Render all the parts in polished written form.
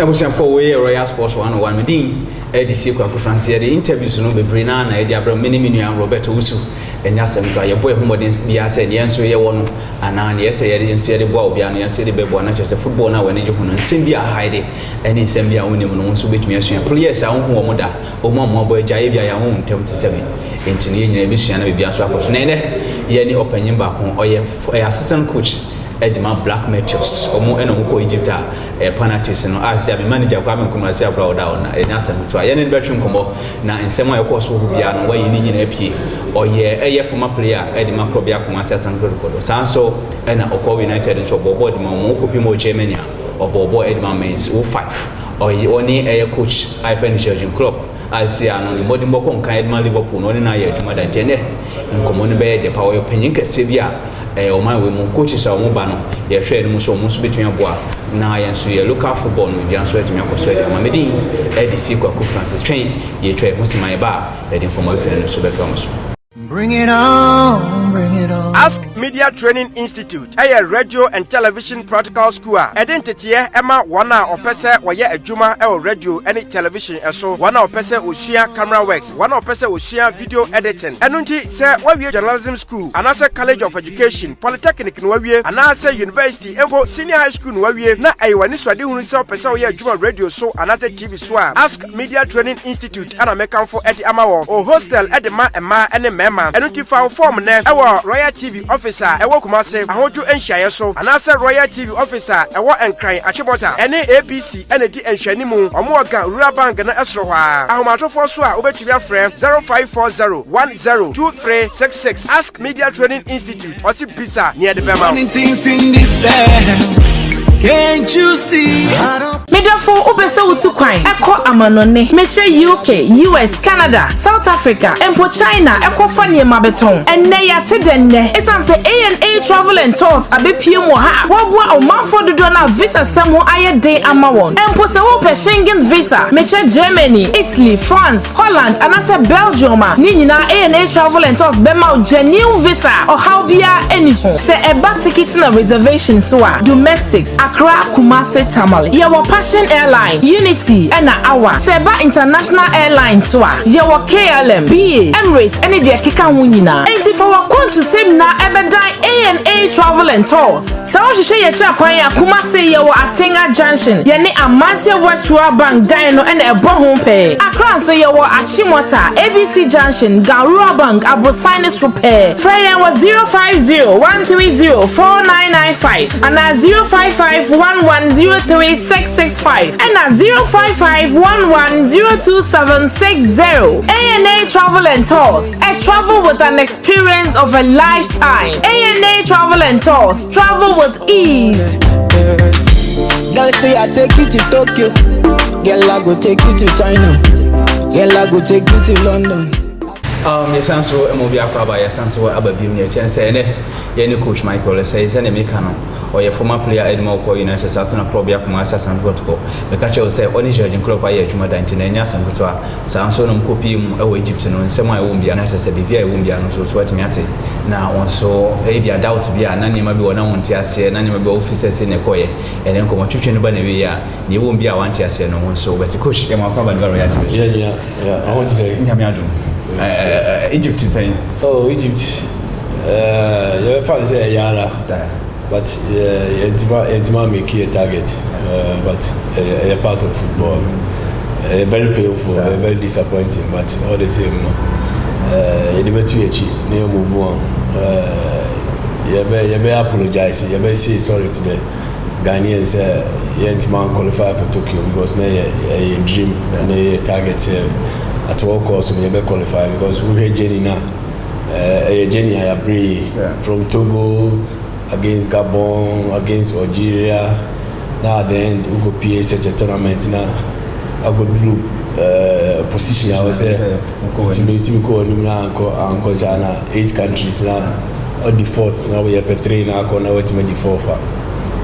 ebusian for we Royal Sports 101 medin edisi kwa France the interviews no be brina na edi abra mini Roberto Usu enya sem to ayebo ehumodin bia se ne enso ye wono ana ne yese ye enso ye de boa obi ana yese de bebo na chese football na we ne je hono nsem bia haide eni nsem bia wonim no nso betumi asua players a ho wo moda omo boy jaye bia ya ho ntem to 7 enti ne nyina ebisua na bia so akoso ne ye ni opanyin ba ko oye assistant coach Edma Black Meteors omo eno ko Egypt penalties no asia be manager kwa menkono asia kwa oda ona enya asem to aye ne betwem komo na nsem aye ko so hu bia no wayi ni nyina apie oye former player Edma Krobia ko asia sanko record sanso ena Okwa United so bobo de mo ko pimo Germany obobo Edma Mens 05 oye oni coach Ivan Jurgen Klopp asia no ni modimbo ko nkan Edma Liverpool no ni na ye adwuma da jene nkomo ne be de power penyin kase bia o man we mo coaches a mo ba no ye hwe no so mo so betun aboa na ye so ye local football no bia so etumi akoso ya mamedi edisi kwa ku Francis Train ye hwe mo siman ba e de informal training so beto mo so. Bring it on, bring it on. Ask Media Training Institute, a radio and television practical school. Identity Emma wana opese waye adwuma e radio and television eso wana opese osia camera works, wana opese osia video editing. Enunti se wawie journalism school, anase college of education, polytechnic no wawie, anase university, embo senior high school no wawie na ayiwani swade hunu se opese waye adwuma radio so anase TV so. Ask Media Training Institute ana mekanfo edi amawo o hostel edi ma ema ene mema. Enuti fa form ne ewo Royal TV officer ewo Kumase ahoju enhyaye so anase Royal TV officer ewo Enkran Achibota ene ABC ene di enhwani mu omo ga Rural Bank na esro hwa ahomatofo so a obetumi afrɛ 0540102366. Ask Media Training Institute osi bisa near the bema. Things in this can't you see? Medafo obese wutu kwan eko amanone meche UK, US, Canada, South Africa, empo China eko fanie mabeton enne yate denne esanse A&A Travel and Tours abepiem wo ha wobua omanfo dodo na visa samo aye den amawon empo se wo pe Schengen visa meche Germany, Italy, France, Holland anase Belgium ni nyina A&A Travel and Tours bema genuine visa o how bia anyho se eba ticket na reservation so a domestics Accra, Kumasi, Tamale. Yewo Passion Airline, Unity, and Awa. Seba International Airlines, Yewo KLM, BA, Emirates, and the Kika Wunina. And if our want to save na ebedai A&A Travel and Tours. So you share your check when Kumasi Yewo Atenga Junction. Yene Amasia West Rural Bank Dino and a Bohom Pay. Accra say Yewo Achimota, ABC Junction, Garura Bank, Abrosinus Repair. Freya was 050-130-4995 and 055-1103-665 and at 055-1102-760. A&A Travel and Tours. A travel with an experience of a lifetime. A&A Travel and Tours. Travel with ease. Girl say I take you to Tokyo. Girl I go take you to China. Girl I go take you to London. Yesanso emobi akwaba yesanso ababim ne chense ne ye ne coach Michael say say ne meka no or your former player Edma Okwa United South na Krobia Kumasi Sanko me ka che say oni Jurgen Klopp aye adwuma da ntena nya Sanko so a sanso no mkopi mu e Egypt no nsem aye wo bia na sese bibia aye wo bia no so atimi ate na wonso e bia doubt bia na nyema bi wona wonte ase na nyema bi officers ne koye ene nkomo twetwe ne ba na wi ya ne wo bia wante ase no wonso but coach e ma kwaba ne Royal TV yeah I want to say nyame adum Egypt is saying Egypt your father say yara but Edma make a target but a part of football very painful very disappointing but all the same you never to move on you may apologize you may say sorry to the Ghanaians Edma qualify for Tokyo because they a dream and a target at all costs we never qualify because we had Jenny now Jenny I agree from Togo against Gabon against Algeria now then we go play such a tournament now I go group position I was say team go anko Zana 8 countries now or the fourth now we have 3 now now we the fourth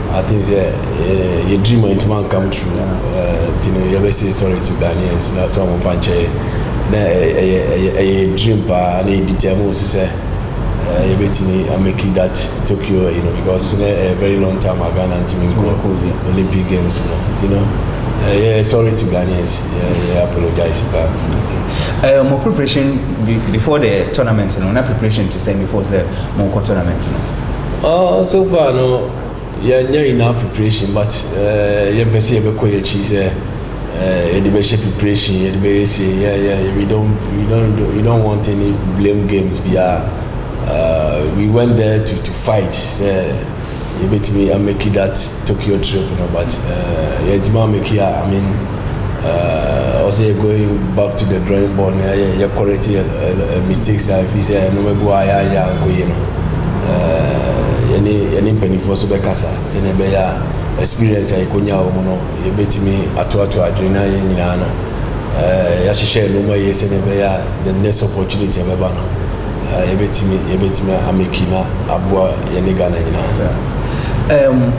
I think your dream and man come true. You ever say sorry to Ghanaians? Not someone fancy. A dream pa and a determined to say you bet me I'm making that Tokyo, because a very long time I Ghana to go Olympic Games, sorry to Ghanaians. I apologize. More preparation before the tournament, not preparation to send before the more tournament. So far, no, enough preparation, but you see, the best preparation. We don't want any blame games. We went there to fight. You bet me I make it that Tokyo trip, but also going back to the drawing board, you're correcting mistakes. If you say no, go any penny for so bekasa. Say experience I konya omono. You bet me atu adrena yinana. Yashishe no more yes the next opportunity ebana. You bet me amekina abua yenigana yinana.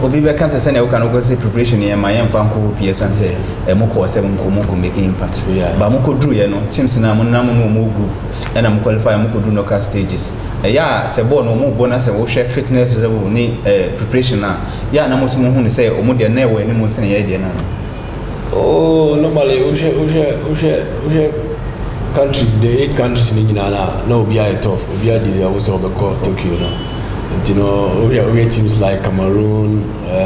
Obi be can say na we can go say preparation here my fanko PS and say moko say moko make impact ba moko dru ye no teams na mo group and am qualify moko do knockout stages say ball no mo bonus say wo share fitness level ni preparation na na mo so mo hu ni say o mo de na we ni mo say ye de na normally we share countries the 8 countries ni na no be tough we are this also be called Tokyo no. You know, we have teams like Cameroon,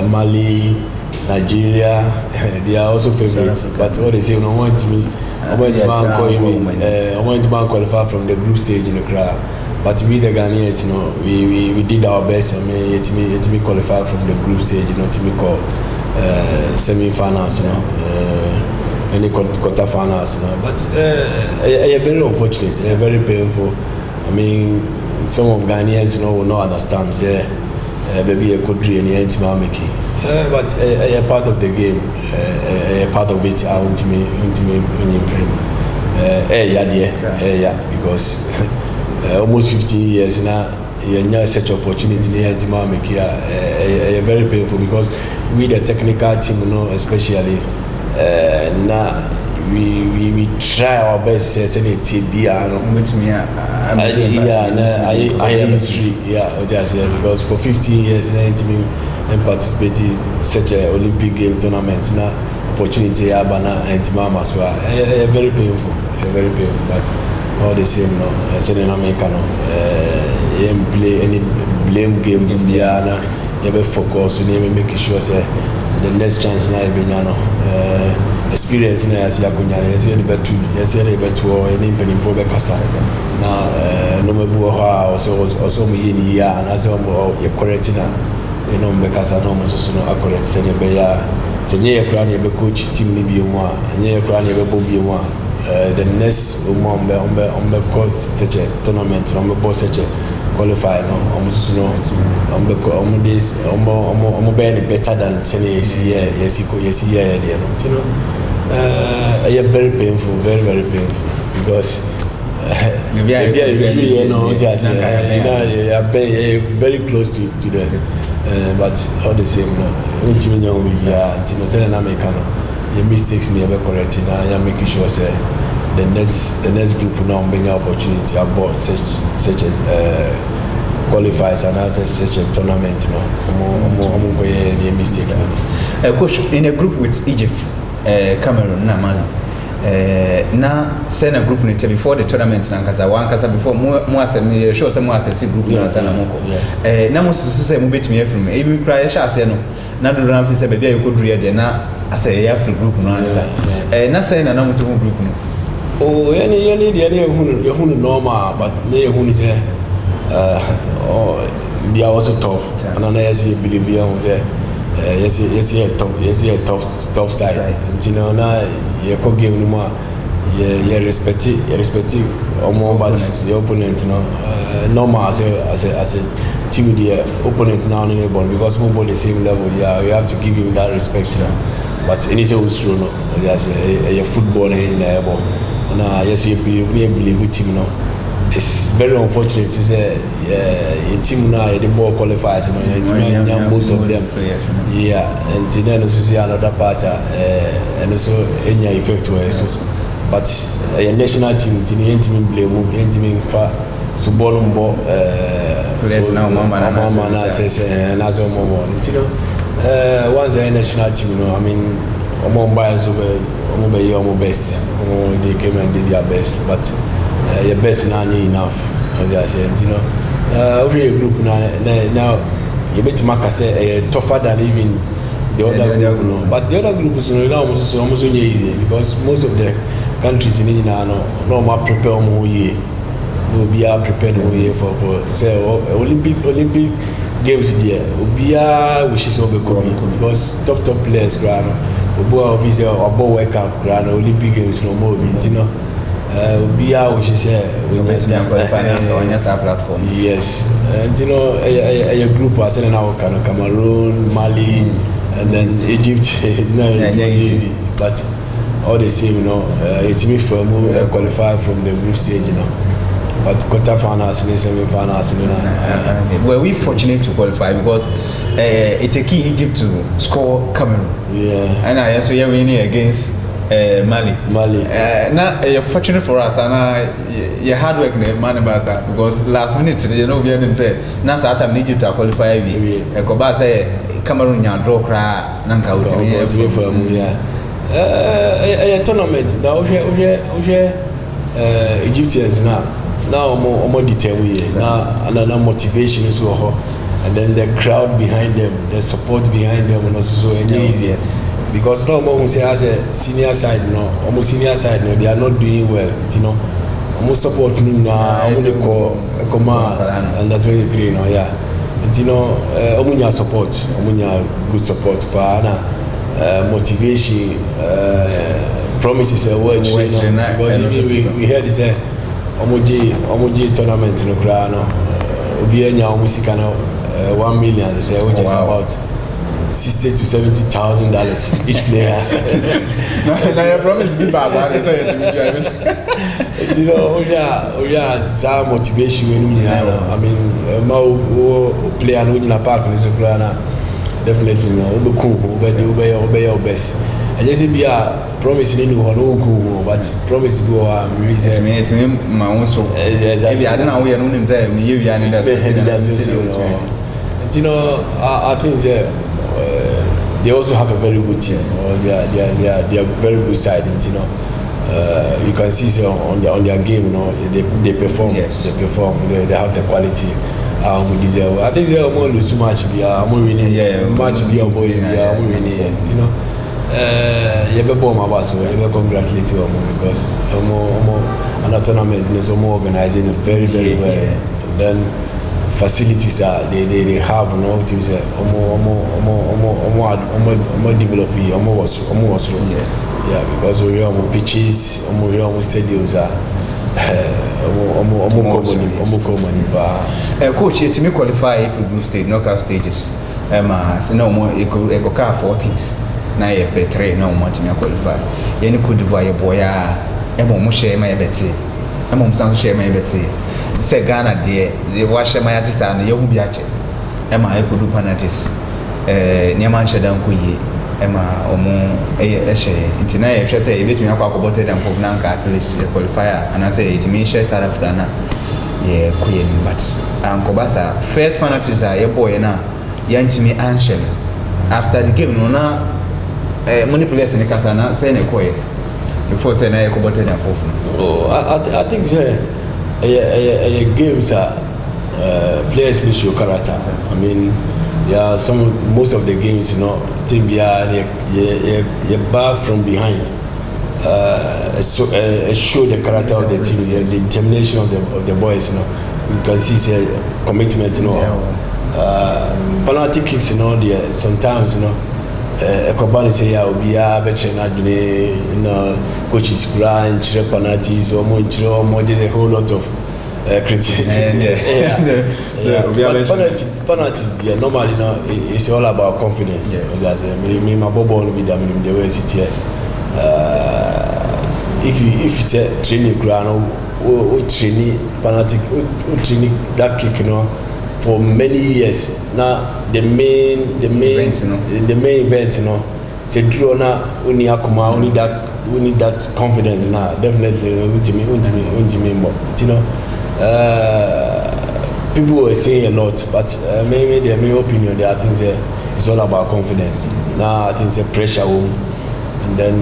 Mali, Nigeria. They are also favorites. But what they say, I want to qualify from the group stage in the crowd. But we the Ghanaians, we did our best. Yet me qualify from the group stage, to me call semi-finals, any quarter-finals, But very unfortunate, very painful. Some of Ghanaians, will not understand. Maybe a country and making. But a part of the game, a part of it, I want to me because almost 15 years now, you have such opportunity to make it very painful because we the technical team, especially now. We try our best to send it to be history, because for 15 years and participate in such an Olympic game tournament now opportunity and as well. Very painful, but all the same play any blame games you focus on making sure say the next chance now experience na yasi akunya yasi ni betu any penny for be kasa na no mebu ho also me yini ya na se mo ye correct na be kasa no mo so no correct se ne be ya se nye ye kra na be coach team ni bi mu a nye ye kra na be bo bi mu a the next on be course such a tournament on be boss such a qualify no almost no this be better than yes very painful, very painful because maybe I very close to them, but all the same, your mistakes me ever correcting. I am making sure say the next group now bring an opportunity about such a qualifies and as such a tournament. Mistake. Coach, in a group with Egypt. Cameroon na Mali na send a group ni before the tournament na nkasa before mo asem show say mo assess group na sana moko na mo susu say mo betimi afrim e bi cry sha ase no na do ran fi say bebia yekoduru ye de na ase ya free group no ansa na say na mo so group no yani de ehunu normal but me ehunu say they are also tough and I say believe you say yes, tough side. Now you go game no more. You respect but your opponent, normal as a team the opponent now in the ball because we ball the same level. Yeah, you have to give him that respect. But anything was true, no. Yes, a football in the ball. Now yes, you believe with him, no. It's very unfortunate to say a team now the ball qualifies, most of them. And then also see another part and also any effect to us. But a national team, team blame, team for so ball players now mama says and as a moment. Once a national team, among buyers over your best. They came and did their best, but your best now ain't enough. As I said, you know, every group now you better make say tougher than even the other group, you know. But the other groups, you know, almost easy because most of the countries in India no more prepare more year. Will be prepared for say Olympic games there. Will be wishes of because top players grano. Will obviously about World Cup grano Olympic games no more. You know, will be wishes we met them on your platform. Yes, and you know a group are sending out Cameroon, Mali, and then Egypt. No, it was easy, but all the same, you know, a team from qualify from the group stage, you know. But quarterfinals and semi-finals, you know. Were we fortunate to qualify because it's a key Egypt to score Cameroon. Yeah. And I also winning against Mali. Now you're fortunate for us, and your hard work, man, because last minute, you know, we had them say, now Saturday Egypt to qualify. Koba say Cameroon ya draw cry, Nanka a tournament. Now Egyptians now more determined now another motivation is so and then the crowd behind them, the support behind them, and also so easy. Yes. Because no more say as a senior side, almost senior side, they are not doing well, you know. Almost support now, only command under 23 now, yeah. And you know, omunya support, omunya good support, but motivation, promises a word, because we heard this omuji tournament no kra no obi anya omusika no 1 million they say which is about $60,000 to $70,000 each player. Now your promise be bad, you know, we are some motivation when we I mean, more player no in a park in Ukraine definitely no obey your best. And just be a promise in no but promise go to me my own so exactly I don't know we are known say we are in that you know I think they also have a very good team or they are very good side and you know you can see on their game, you know, they perform. Yes. They perform. They have the quality. We deserve. I think they are more lose too much. We are more winning. Yeah, much be a boy. We are more winning. You know. You be born about so. You be congratulate you because and the tournament is more organizing very well. And then facilities are they have, you know, to say more developing, more. Yeah, because we have pitches, we have stadiums are common. Coach, to me qualify for group stage, knockout stages. So no more eco car 4 things. Now you pay 3, no more to qualify. You could divide boy, share my betty. Some share my betty. Say Ghana, dear, the wash my artist and you will be at it. I could do penalties. Niaman Shadankuyi. Emma omo nti na ye hwɛ sɛ ebetumi akɔ akɔbɔtɔ dem for nanka at least the qualifier and I say it means share South Africa na ye koye nim but ankɔbasa first penalties a ye boy na yantimi anhyɛ after the game no na money players ne kasa na say ne koye before say na ye kɔbɔtɔ dem for I think say games are players need show character. I mean most of the games, you know, team you bar from behind. Show the character of the team, the determination of the boys, you know. You can see commitment, you know. Penalty kicks, you know, sometimes, you know, a company say I will be better not you know, coaches grind, penalties or more, there's a whole lot of criticism. Penalties, normally, you know, it's all about confidence. Because me, my bubble will be damn the way it's here. If you say training ground, we training penalty, we training that kick, you know, for many years. Now the main event, you know, say draw now. We need that confidence now. Definitely, you know. People were saying a lot, but maybe their main opinion, I think it's all about confidence. Now I think it's a pressure and then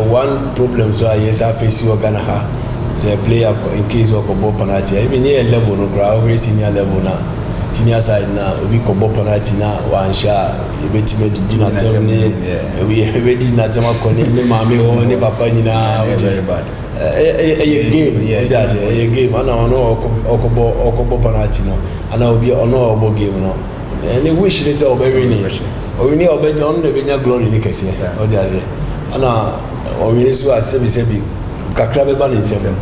one problem so I face you Ghana ha say a player in case of a penalty even near level no always senior level now senior side now we could penalty now one shot you bet me dinner tell me we already not jama koni mama ho ne papa nyina which is bad a game just a game and I know okobo penalty no and I will be on no game no and they wish they say obey or we need obey on the benya glory ni kese o just and or we need to sebi kakra be ban insem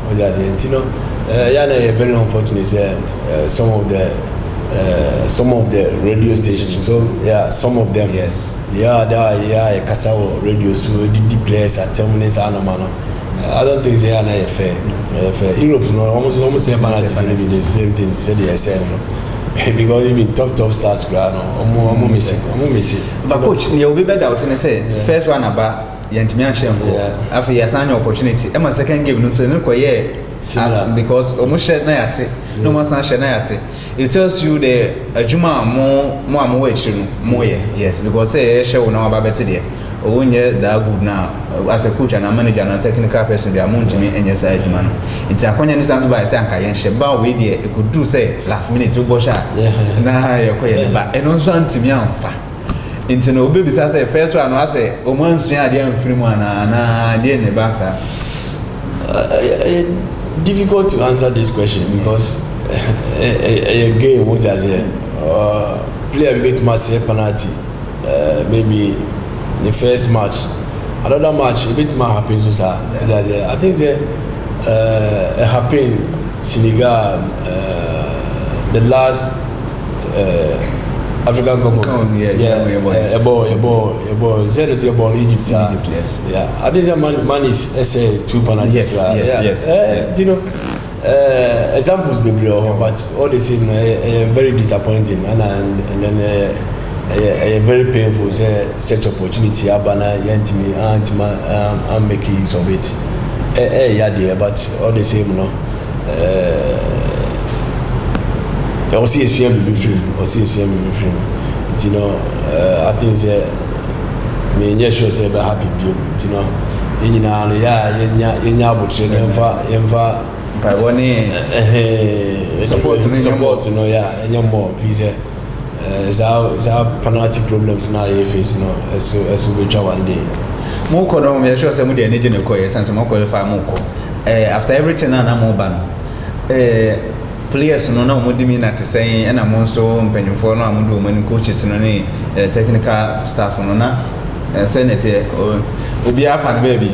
o just you know yana very unfortunate some of the radio stations so yeah some of them yes yeah Kasawo radio so the players are telling us I don't think they are not fair. Europe no almost say penalties the same thing said the SN because even top stars ground I'm missing but coach you be better out say first one about yantimi ahembo after you assign opportunity and my second game no so no koye because almost share na yate no more san share na yate it tells you the adwuma mo amowachi no mo yes because say share wo na aba bete there onye that good now as a coach and a manager and a technical person they are mounting any side man it's a konya ni sanzo by say anka yen sheba we there e could do say last minute to go shot na ye koye ba e no so antimi amfa into no baby say first one I say o man sua ade amfiri mu na ade ne ba sa difficult to answer this question because a game what I say player bit must say penalty maybe the first match another match a bit more happens so sir I think it happened Senegal the last African Cup a ball Egypt sir yeah I think man is say 2 penalties yes you know examples be but all the same very disappointing and then a very painful such opportunity abana yantimi I'm making use of it yeah there but all the same no I was see a shame be free you know I think me nye sure say be happy you know nyina no yenya abotre yemfa by one support no yeah enya more please it's our penalty problems now you face as we try one day moko no me sure say mu dey energy ne koye sense mo qualify moko after everything na mo ban players no na mo dimi na te say na mo so mpanyimfo no amudo mo ni coaches no ni technical staff no na senate obi afa na baby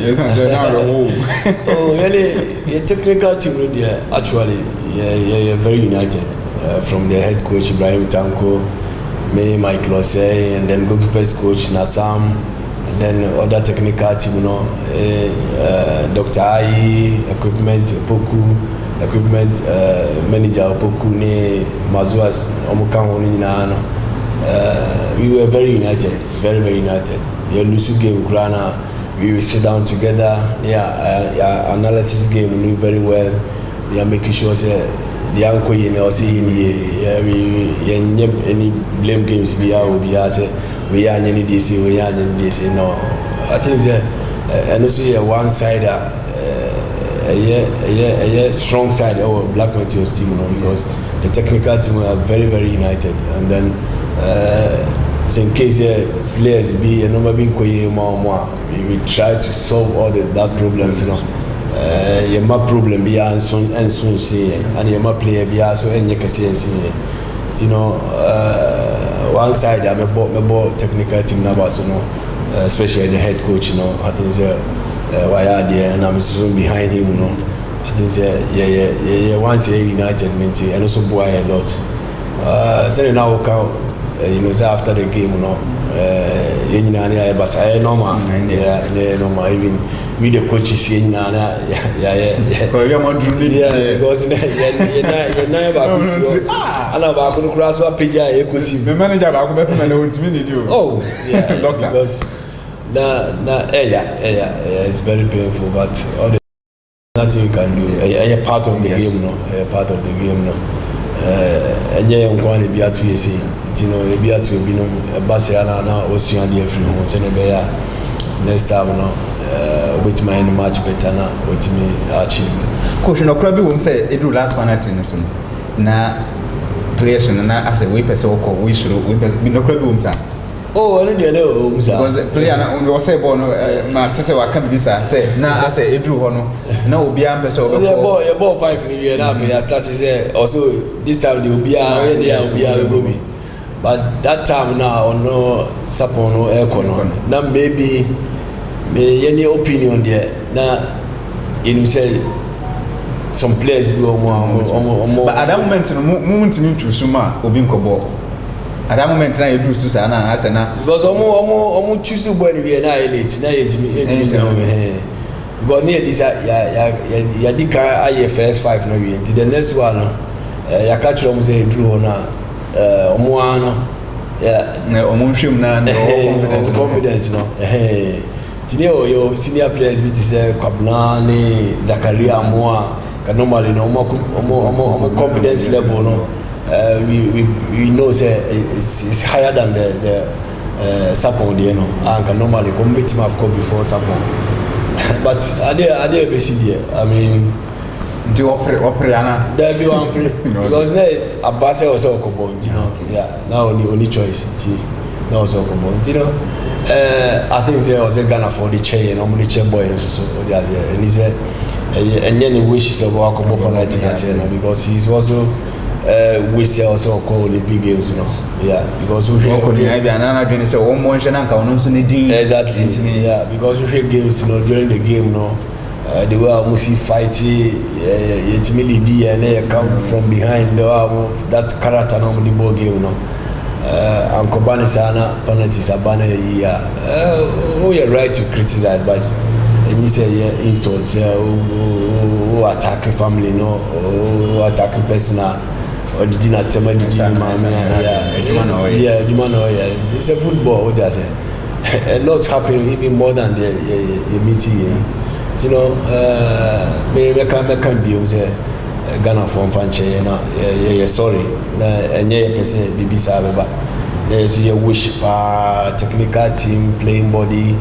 na go oh really technical team there actually yeah very united from their head coach Ibrahim Tanko, me Mike Losey, and then goalkeepers coach Nasam, and then other technical team, Dr. Ayi, equipment manager Poku ne Mazuas Omukango Ninano. We were very united, very united. The Lusu game Grana, we will sit down together. Analysis game we knew very well. We are making sure the uncle or see any blame games we are any this no I think and also one side a strong side of Black Meteors team because the technical team are very united and then in case players be a number being more we will try to solve all that problems your my problem be and soon see and your my player be also and you can see you know one side I'm a ball technical team now so especially the head coach I think why are there and I'm soon behind him I think once united and also boy a lot so now count after the game normal even with the coaches because the manager because it's very painful but all the nothing you can do a part of the game part of the game and be at you know ebi atu ebi no basi ana na osua de afiri ho se ne be ya next time no with my much better na with me achieve coach no kra bi won say edu last penalty no so na players na as a we person we should we no kra bi won say oh no dey no musa because player na we say ball no ma tse wa kan bi say na as a edu ho no na obi am person o ball 5 million na be start say also this time the obi a go be but that time now no support no econo na maybe me any opinion there na in say some players go more but at that moment no moment ni choose ma obi nkobo at that moment na you do so say na ase na because omo choose boy ni na elite na yetimi because near this ya dika aye first 5 no we the next one no ya catch them say draw na omo ano na omo hwem na confidence no tini yo senior players bi say Kwablani Zakaria Moa can normally no omo confidence level no we know say it's higher than the support there no and can normally come meet him up before support but are they basically I mean do operana there be one play because there Abase also Okobo you know yeah now only choice now also Okobo you know I think there was a Ghana for the chair normally chair boy so just and he said and then he wishes about Okobo penalty because he's also wish also call Olympic Games you know yeah because we say one more exactly yeah because we play games you know during the game you know the way I must fight it lead and they come from behind that character no the ball game you know and Kobani sana penalties abana yeah oh you're right to criticize but and you say yeah insults who attack family no who attack personal or the dinner tema the yeah it's a football what I say a lot happen even more than the meeting you know me can be say Ghana from fanche na yeah sorry na enye person BBC abeba there's your wish pa technical team playing body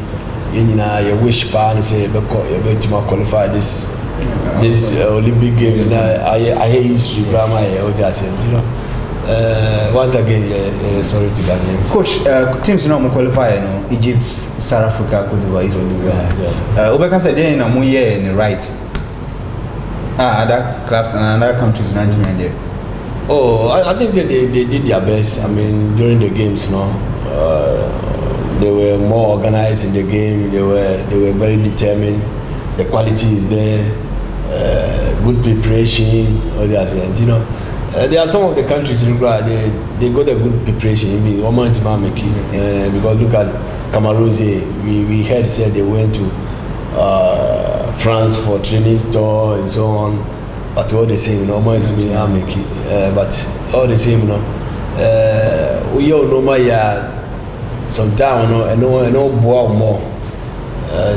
you know your wish pa and say be to qualify this Olympic Games now I hear history drama what I say you know once again sorry to Ghanaians coach teams now qualify you know Egypt South Africa Cote d'Ivoire is only Obeka said they na mo year in the right other clubs and other countries in Nigeria there oh I think they did their best I mean during the games no they were more organized in the game they were very determined the quality is there good preparation all that and you know there are some of the countries in Uganda they got a good preparation I mean one month because look at Cameroon we heard said they went to France for training tour and so on but all the same no month but all the same no we all know my sometimes no boy more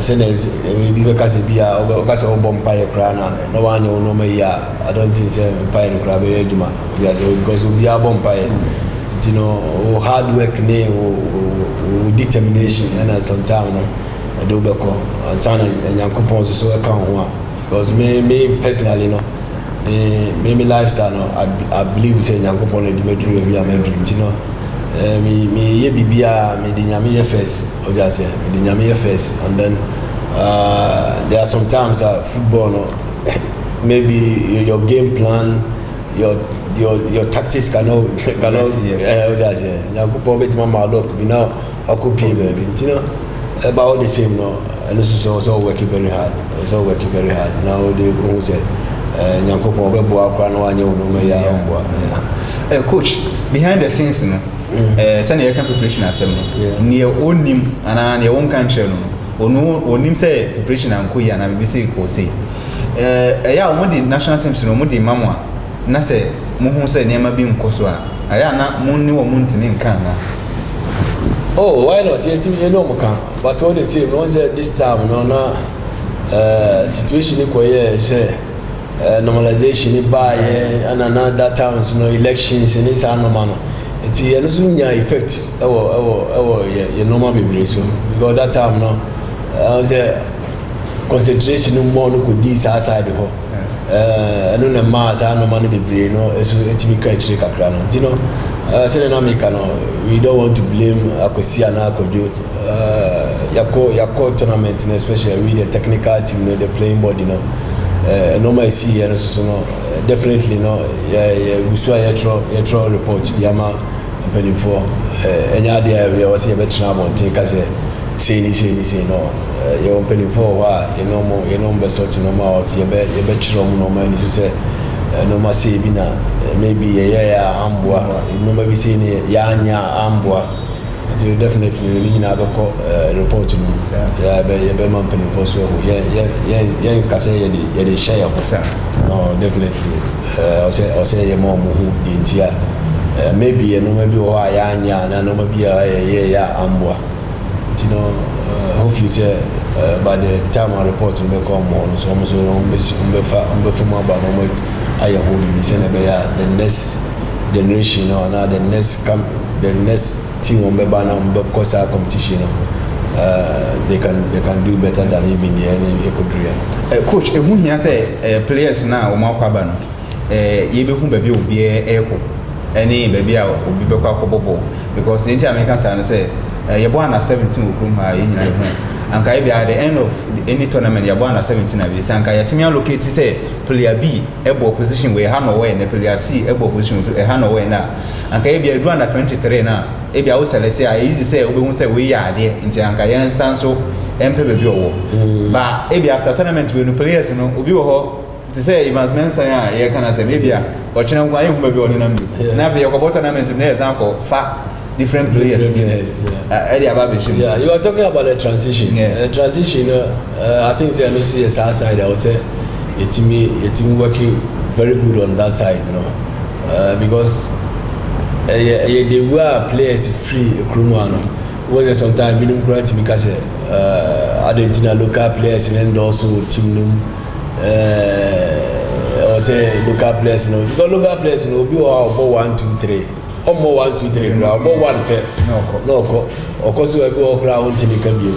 senders we be because be because of bumpire crana no one no me I don't think say empire crab ejuma because we are bumpire you know hard work determination and sometimes no do beko and sana nyankopon so e kan ho because me personally no me lifestyle no I believe say nyankopon dey medru we are medru you know me ye bibia me de nyame ye first o just say me de nyame ye first and then there are sometimes football no maybe your game plan your tactics cannot o just say nyankopon bet mama look we now occupy baby you know about the same no and this is also working very hard now they go say nyankopon be bo akwa na wanye no me ya coach behind the scenes no send your preparation assembly near onim and your own country no onim say preparation and ko ya na be say ko say ya o the national teams no mo di mamwa na say mo hu say niam bi nkoso a ya na mo ni wo mo ntini nkan na oh why not you know mo kan but all the same no say this time no na situation ko here say normalization by and another times no elections in this normal It's a no effect our normal baby so because that time no the concentration more no could this outside the home. I don't know mass I no money baby no it's me catch kakra no you know say na make no we don't want to blame Akosia na Akojo yako tournament especially with the technical team you know the playing body you know normal see and so no definitely no we saw your report the ama penny for enya there we was here better about think as say no you penny for why you know be sort no more out you be chiro no man you say no ma say bi na maybe ya ambua no maybe say ya anya ambua it definitely you na go report no ya be man penny for so ya kase ya dey share no definitely I say more the entire maybe no maybe why anya na no maybe ya ambua you know hopefully say by the time I report will come on so almost on from about moment I hope you say the next generation or now the next team on the course competition they can do better than even the any could coach who here say players now o ma kwaba no ye be hu baby obi eko any baby a obi be kwa kobobo because the American say say ye born at 17 okrum ha ye nyina ho anka e be at the end of any tournament ye born at 17 abi say anka ye timi allocate say player B ebo position we ha no way na player C ebo position we ha no way na anka e be do under 23 na e be a wo select a easy say obi hu say we ya ade nti anka ye nsan so empe baby owo ba e be after tournament we no players no obi wo ho to say Evans Mensah ya ye kana say maybe a o china kwa ye hu baby oni na mi na fe ye ko tournament na example fa different players. Yeah, you are talking about the transition. The transition, I think the NOC side, I would say, a team working very good on that side, you know, because they were players free. Krumano was sometimes minimum grant because Argentina local players and also team them. Or say local players, you know, because local players, you know, we are about 1, 2, 3. More 1, 2, 3 about one pair. No, of course, we go around Timikabio.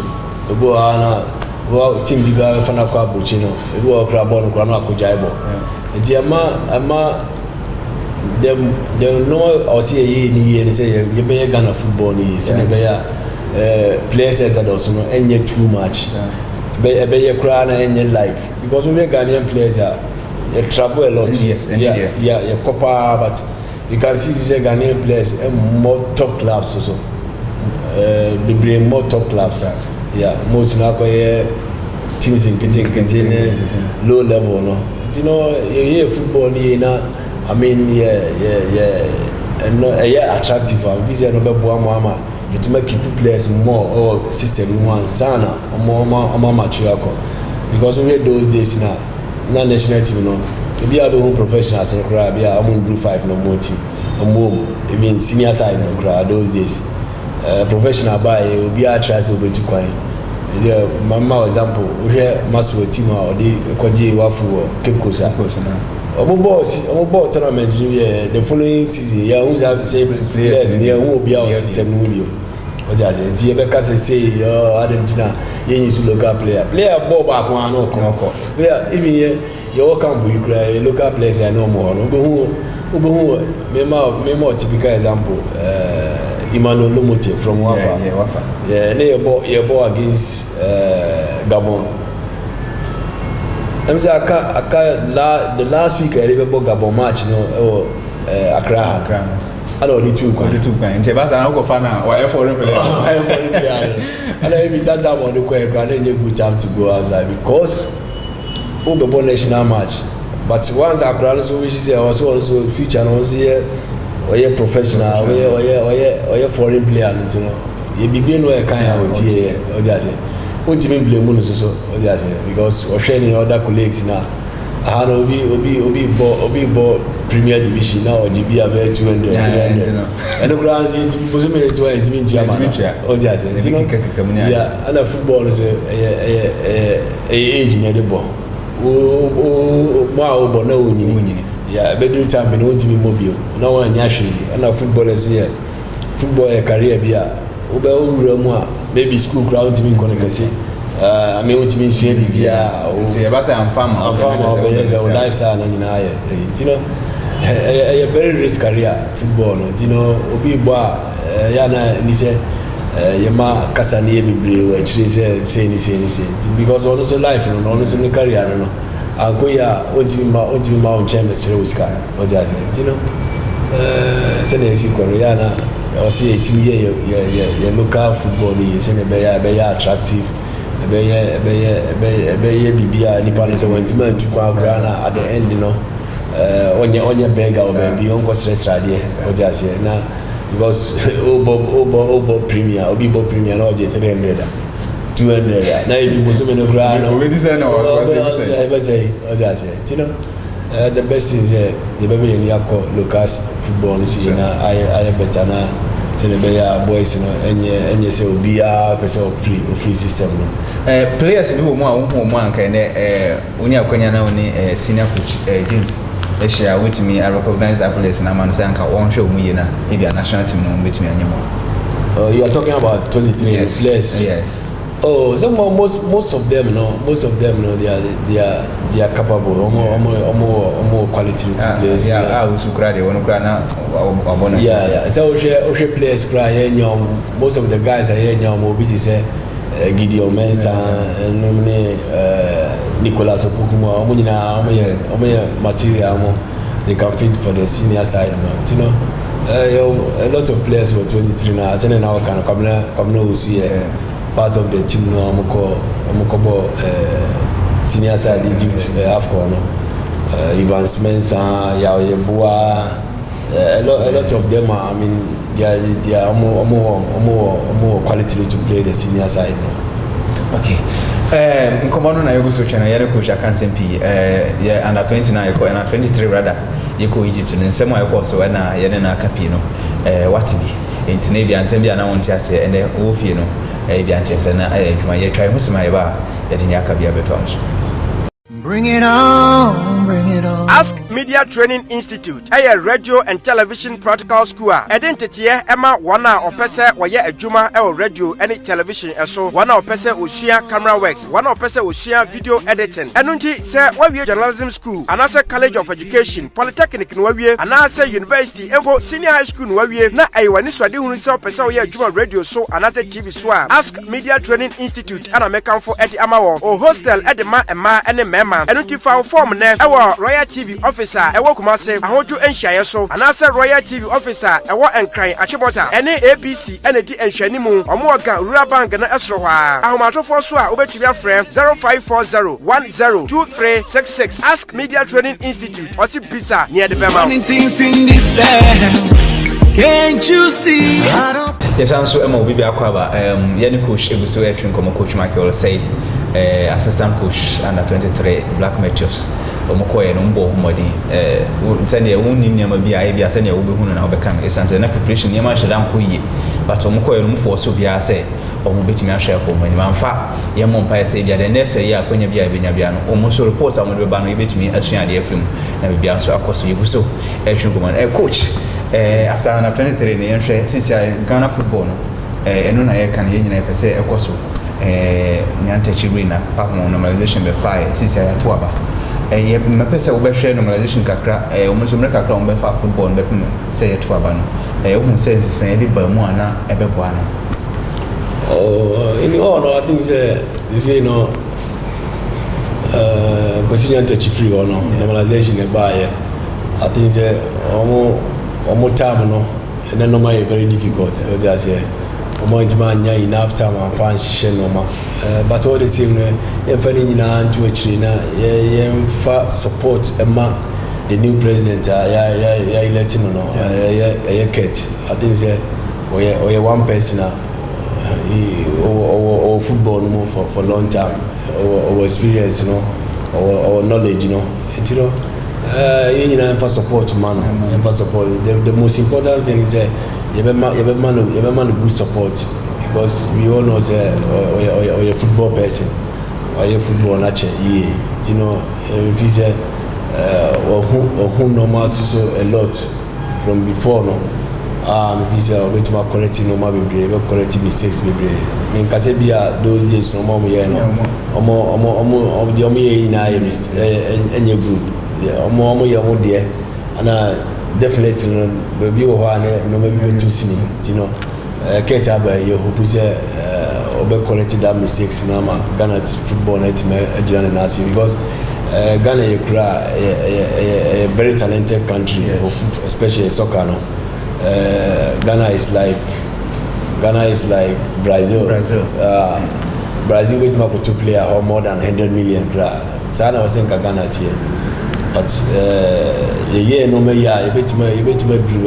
We go on team Liga Fanaka Buchino. We go around Granako Jaibo. The Ama them know or see a year and say, you may a Ghana football, Senegal players that also know any too much. Be a crown and like because we Ghanaian players they travel a lot. Yes, yeah, Copa, but you can see these Ghanaian players and more top clubs also. They bring more top clubs. Right. Yeah, most now teams in continue low level. No, you know, you football I mean, yeah, attractive. Visa no be Muhammad. It make keep players more or system one sana or more mature because we had those days now. Not national team, no. Maybe I do professionals in crowd. Yeah, I'm on group 5 no more team. I'm more even senior side no crowd those days. Professional by will be a tries to be too quiet. Yeah, mama example. We have master team or the Kwaji Wafu Cape Coast. I'm ball tournament. The following season, yeah, who's have same players? Yeah, who will be our system? What I say? The Becca say, Argentina, you need to local player. Player ball back one or come. Player even here. You can't be local players are no more. Remember typical example. Emmanuel Lomote from Wafa. Yeah, they ball against Gabon. I'm saying the last week I remember Gabon match, you know, Accra. I don't need to go. In Sebas, I don't go fan now. Why for him? I don't even that time on the quiet ground. Then you good time to go outside because we be national match. But once I ground, so which is also future and also here, or a professional, or a foreign player, you know. You be being where kind of here, or just what you mean blame us so, or just because or sharing other colleagues now. I know Obi ball Premier Division now or GB about 200, 300. And the grounds it was a minute to enter German. Or just yeah, and the football is a age near the ball. yeah bedroom time no ntimi mobile no one nyahwe na footballers here football career bia ube owura mu a maybe school ground ntimi nkonekase I mean ntimi nsua bibia o ba say am farm yes our lifestyle na nyina ye you know a very risk career football no you know obi bo ya na ni say yema kasa ni bebre we chire say because also life no also no career no agoya ontimi ma on cheme sere uska o just you know say na si ko ya na o see team ye local football ni say na be ya attractive be ye bibia ni pa say wentiment to kwa na at the end no onye beggar or baby on stress radio o just na because obo premier obibo premier no je 300 200 na ibi musume no bra no we say no was say o just you know the best thing is the baby in yako local football no see na I better na say the better boys no enye say obia person free system no players bi wo mu anka ne oni akwanya na oni senior coach James share with me I recognize that players na man say anka won hwe omuye na e bia national team no betimi anyemo you are talking about 23 yes. players Yes. Oh, most of them no they are capable more quality players yeah we sukra de wono kra na abona yeah so we players kra yenyom most of the guys are yenyom obi ti say Gideon Mensah nomine Nicolas Opokumo omoye material mo they can fit for the senior side no you know a lot of players for 23 now as now can come no usu part of the team no amoko senior side Egypt AFCON no Evans Mensah Yeboah a lot of them are, I mean they are more quality to play the senior side now. Okay. Nkomo no na yego so chana yere coach akansempi ye under 29 yeko under 23 rather yeko Egypt ne nsemo yeko so na yene na kapi no what be entine bia nsem bia na wonti ase ene wo fie no bia ntese na adwuma ye twa husima ye ba ye de nya kabia beto am so. Bring it on, bring it on. Ask Media Training Institute. A radio and television practical school. Identity Emma wana opese waye adwuma e radio and television eso. Wana opese osia camera works. Wana opese osia video editing. Enunti se wawie journalism school. Anase College of Education, Polytechnic no wawie. Anase University Embo Senior High School no wawie. Na ayiwani swade hunu se opese waye adwuma radio so anase TV so. Ask Media Training Institute ana mekanfo edi amawo. O hostel edi ma ema ene mema. Enuti fa form ne ewo Royal TV officer ewo Kumase ahoju enhyaye so anase Royal TV officer ewo Enkran Achibota ene ABC ene di enhwanimu omo oga Rural Bank na esro hwa ahomatofo so a obetumi afrɛ 0540102366. Ask Media Training Institute osi bisa near the bema. Things in this town, can't you see? Yes, I'm so obi bia kwaba yene coach ebuso etwen komo coach Michael say assistant coach under 23 Black Meteors omokoye no mbo homodi nsene wonim nyama bia e bia sene wo behunu na obeka no esanse na preparation nyama hyedan ko yie but omokoye no mfo so bia se omo betimi ahwe ko mani manfa ye mo mpa se bia de nese ye akonya bia benya bia no omo so report amode be ba no e betimi asua de afrim na bia so akoso yeguso etwen ko man coach after under 23 ne yenhwe sisi Ghana football no eno na ye kan ye nyina e pese ekoso nyanta chirina pa normalization be fire sisi ya tuaba ye mapesa obehwe normalization kakra omosomre kakra ombefa football mbepem se ye tuaba no ohun sense sen bi ba mu ana ebebo ana in all no I think say you know position touch free or no normalization e ba ye I think say omo time no and then normal very difficult just say omo intimanya enough time and fan share normal but all the same you fani nyina ntu achiri na ye fa support ema the new president ya electing no ya ket I think say we one person or football no for long time or experience or knowledge you know you need to support man and support the most important thing is you be man good support because we all know say or a football person or a football nature you know if you say who normal so a lot from before no. If you say wait to correcting normal be correcting mistakes be. I mean kasi bia those days no more here no. Omo the omo here na any good. Omo here omo there. And definitely no be o ha no maybe too seen, you know. Keta ba you hope say obe correct that mistakes na ma Ghana football na team agina na see because Ghana a very talented country, especially soccer no. Ghana is like Brazil. Brazil with my two player or more than 100 million. Sana was saying Ghana here, but yeah, no me yeah, you bet me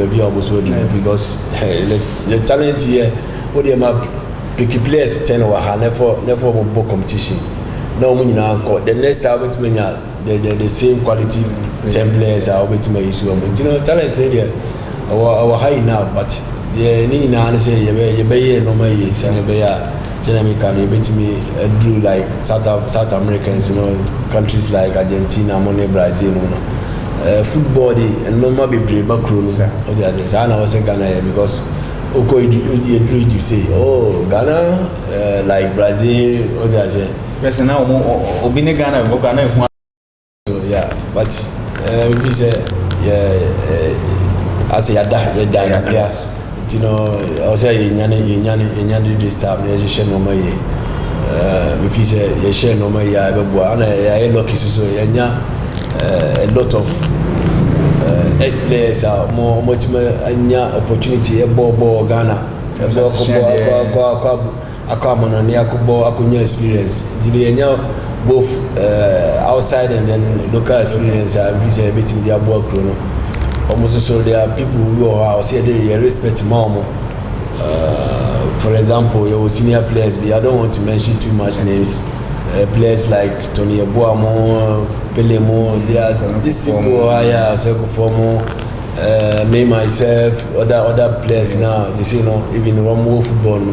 be almost because the talent here, what they map picky players 10 or never more competition. No money now. The next time bet me the same quality 10 players are bet me issue. You know talent here. Our high now, but the Nina say you be no me say be me can you bet me do like South Americans, you know, countries like Argentina, Money, Brazil, you know. Football and normal be play back room. What I say, I was saying Ghana because Oko you say, oh Ghana like Brazil, what I say. Yes, now Obine Ghana, Ghana. So yeah, but we say I say yeah. You know, I say you this time. You share no money. If you say you share no money, I be boy. I lucky so a lot of ex-players are more opportunity. Ball Ghana. Akunya experience. Both outside and then local experience. I visit everything they are working. Almost so there are people who are say they respect mom. For example, your senior players, but I don't want to mention too much names. Players like Tony Abuamo, Pelemo, they are these people are me myself, other players now. You see, even Romo football.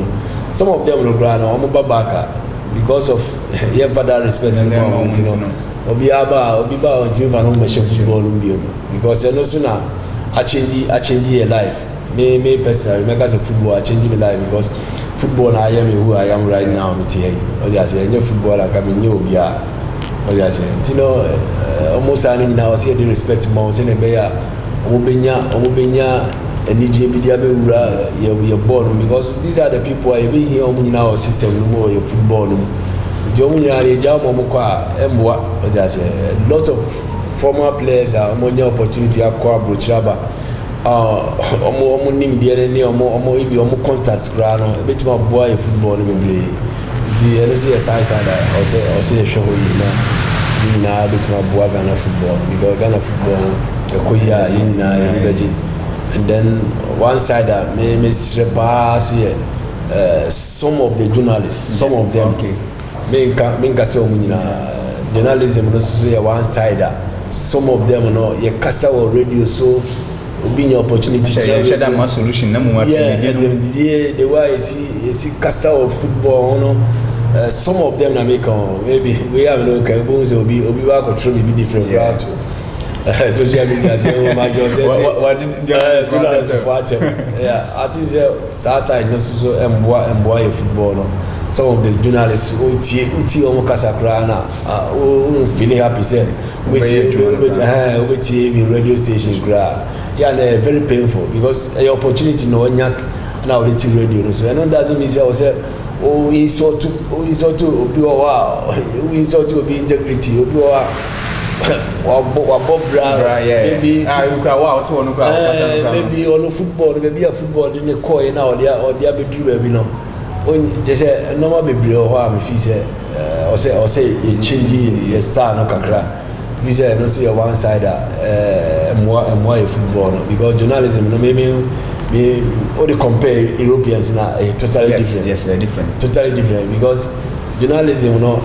Some of them no grana, I'm Babaka because of father respect mom. Obiba until you know football because no sooner I change your life. Me personally, make as a football, I change my life because football I am who I am right now. Me tell you, what I say, new football I come new Obia. What I say, you know, almost I now say the respect more. Say nebeya, omubenya, and DJ media be you're born because these are the people I be here in our system more your football. Lots of former players are more opportunity acquire Brochaba. Nim the contacts grano, a bit more boy football play. The LC size or say a show you know, a bit more boy Ghana football because Ghana football and then one side may miss some of the journalists, some of them. Minka say journalism no so one sider. Some of them you cast out radio so be your opportunity to share that my solution. The way you see cast out football, some of them na make maybe we have no can bones will be work or try be different route. Social media say my girl say yeah, I think say side no so emboy football no. Some of the journalists uti omukasa krana feeling happy say with radio station gra yeah very painful because an opportunity no nyak na we the radio so and doesn't mean say insult to obi wow insult to obi integrity obi wow maybe on football maybe a football in the coin now or the be no just say normal baby or how me feel say or say you change your style no kakra we say no see one sider more football because journalism no maybe all the compare Europeans now totally different. Yes, they're different. Totally different because journalism no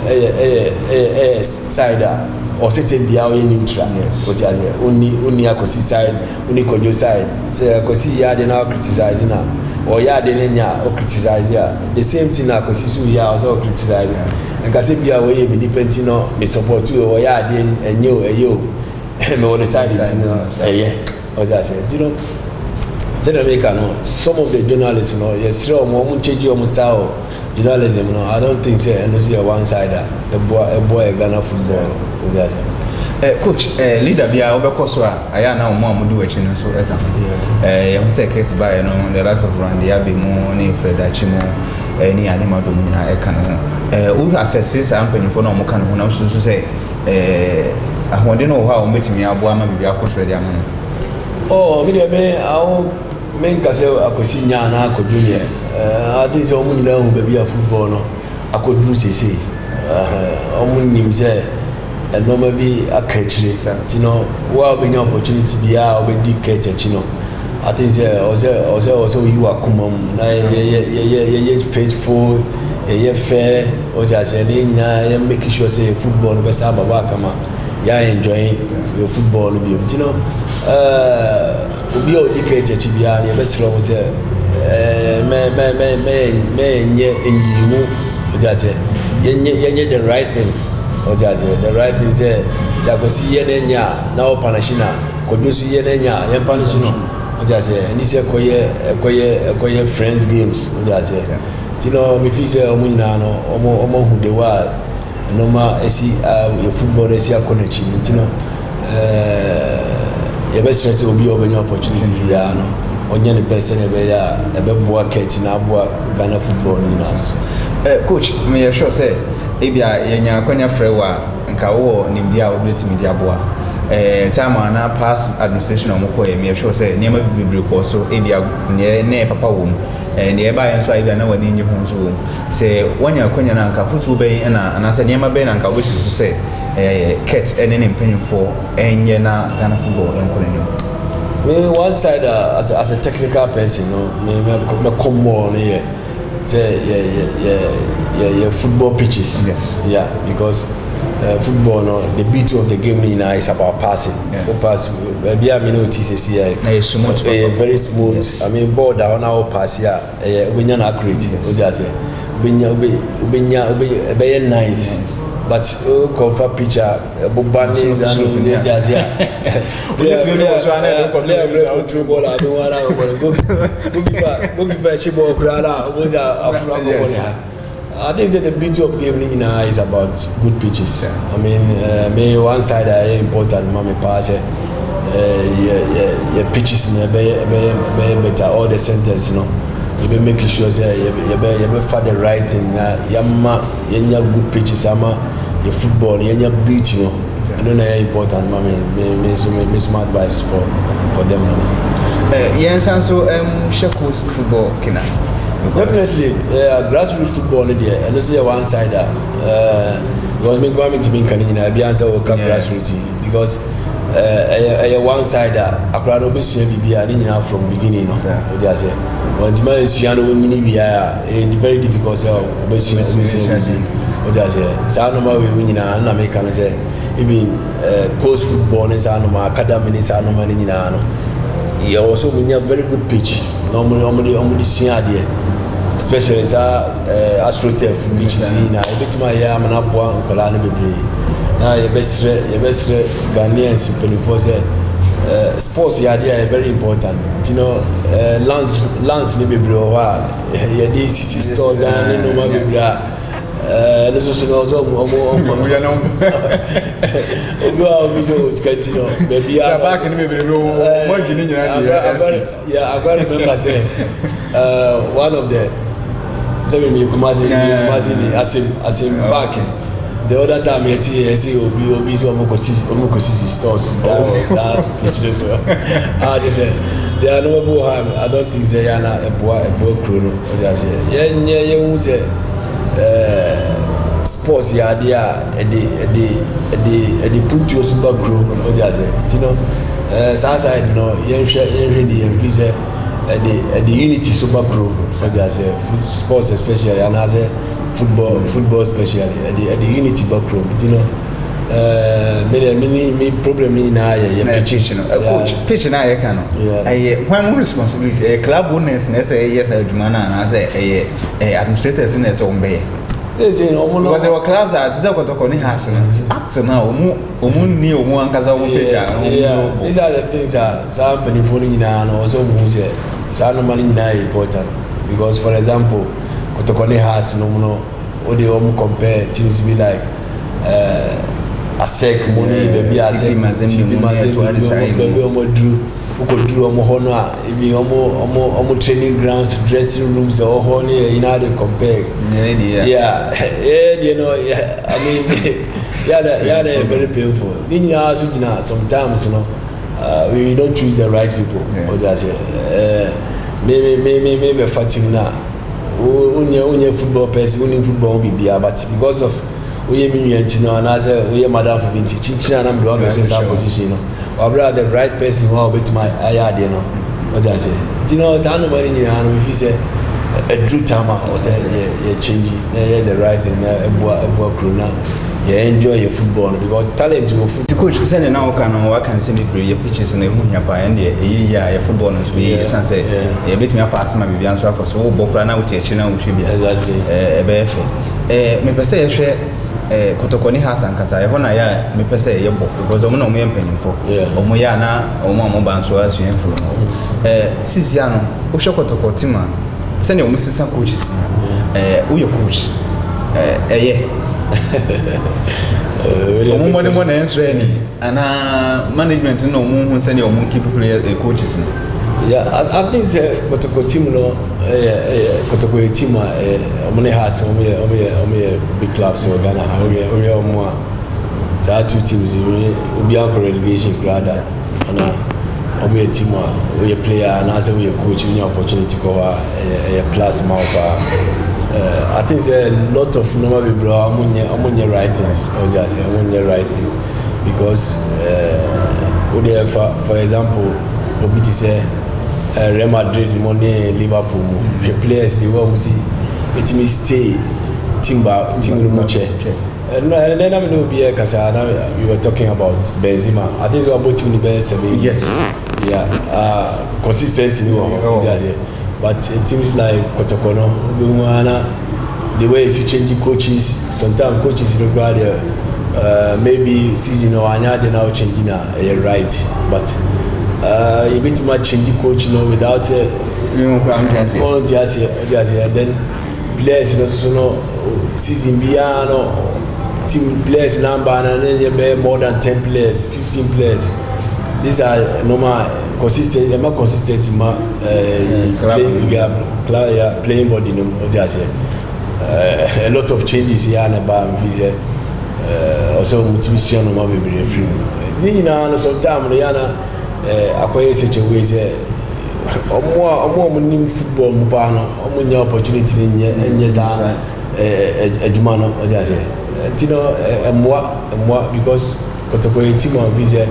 sider or certain be our neutral. Yes. What you say only akosi side, only kojo side. Say akosi ya dey now criticize now. Or ya dey nya or criticize ya. The same thing akosi so ya also criticize. And kasi be away be depending on me support you or ya dey enyo me on decide it yeah what I say you know said America no some of the journalists you know yes sure mo change your style journalism no I don't think say no see a one sider a boy Ghana football what I say coach leader bia obekọ so aya na mo amudi wachi no so eka ye ho say Kate Baye no the life of Randy Abemu ni Fred Achimo ni anima do nyina eka no wo assess ampanifo no mo kan ho na so say ahonde no ho a o metimi abo ama bibia akọso dia mo oh me dey me awo men kase akosi nya na akodunye ati se o mu nyina hu bibia football no akoduru sese o mu nim say and normally a catch you know well being opportunity be our be catch you know I think also you are come yeah faithful yeah fair or just yeah making sure say football no be saba wa kama yeah enjoying your football no be you know obi o di catch be ya be slow say me nye enyimu or just yeah the right thing the right thing say sakosi yenenya na opanashina kodusu yenenya yempanishino ojase ni se koye friends games ojase tino mi fi say omunyina no omo hu de wa no ma esi your football esi akonachi tino ye be stress obi obenya opportunity ya no onye ne best ne be ya ebe boa keti na boa Ghana football ni na coach me sure say ebia yenya akonya frewa nka wo nimdia obeti media boa time na pass administration omko e me sure say niam bibiri ko so ebia ne papa wo ne e ba yen so ebia na wani nyi ho so say wanya akonya na nka futu be na say niam be na nka wo so say ket ene ne mpanyfo enye na Ghana football enkonenim me one side as a technical person no me come on here say yeah football pitches yes yeah because football no the beauty of the game now is about passing pass be I mean it is smooth very smooth yes. I mean ball down now pass yeah we nya accurate o just be nice but cover picture bobani and just yeah football I don't want to go be back chibo krala was a I think that the beauty of game is about good pitches. Yeah. I mean, me one side are important. Mommy pass yeah pitches better all the centers, you know. You be making sure say you be for the right thing. You good pitches, your football, you beauty, you know. I don't know how important. Mommy, me some advice for them. Yes, and so Shekos football kina. Definitely, grassroots football there, and also one side because me going to be canning be answer or grassroots because one side I could not be sure from beginning. What I say, when the man is young, we are very difficult. What I say, so no we win and American say even coast football is academy is you also win a very good pitch. Normally see idea. Especially AstroTurf which is in a bit my manapo and Kolani Bibli. Now your best Ghanaians in sports idea is very important. You know, Lance Nibiblo, this store down no more Biblia. This is also we are now. Maybe I'm back in the yeah, I can't remember saying one of the. As in back the other time I see Obi so stores they say they are no harm. I don't think they are a boy chrono sports yeah they put you super grow you know side no really the unity super pro so just sports especially and as a football especially the unity back pro you know many problem in pitch coach pitch na you can when responsibility club owners na say yes adwuma na say administrators na say ombe they say no because there were clubs that is Kotoko ni has up to now ni omu ankaza omu picture. Yeah, these are the things that some people following now and also who say some money now important because for example Kotoko ni has no what they omu compare things be like ASEC money baby ASEC baby omu drew uko omo hono a even omo training grounds dressing rooms or hono you know they compare yeah you know I mean yeah they're very painful sometimes you know we don't choose the right people or just maybe fatim na unye football person unye football bibia but because of we mean you know and as we madam for binti chichina na mdo ga sense position no or brother the right person who bet my aya there no what I say you know say no money you know if you say a true time or say you change the right thing e bo krona you enjoy your football because talent of football coach say na o can say me play pitches na hu hia pa and your football no so we sense e bet me pass ma bibia so akoso wo bokra na wo tie chi na wo hwe bia e be fe me pese ye hwe Kotoko ni Hasan kasa e hona ya me pese ye bo because omo na omo yempanimfo omo ya na omo banso asu yemfo sisi ano wo hwe Kotoko tima se ne omo sisa coaches wo ye coach omo mo na entraining ana management no omo hu se ne omo keep player coaches no. Yeah, I think Kotoko team no Kotoko team omo has omo big clubs in Ghana we omo so two teams we be on relegation rather ana omo team we player and as we coach we opportunity go a class mouth I think a lot of normal people omo right things or just omo right things because for example Obiti say Real Madrid money Liverpool the players they will see it me stay team muche and then I know be kasa we were talking about Benzema I think so about team the 7 yes consistency no but it seems like Kotoko no the way he change coaches sometimes coaches require maybe season or anya they now changing right but a bit much change coach without then players season beyond team players number and then you be more than 10 players 15 players these are normal consistent they are consistent playing body a lot of changes here and about also motivation no more be free you know sometimes akwai such a way say omo nim football mu pa no omo nya opportunity nye za adwuma no o say tino emwa because Kotoko team of visa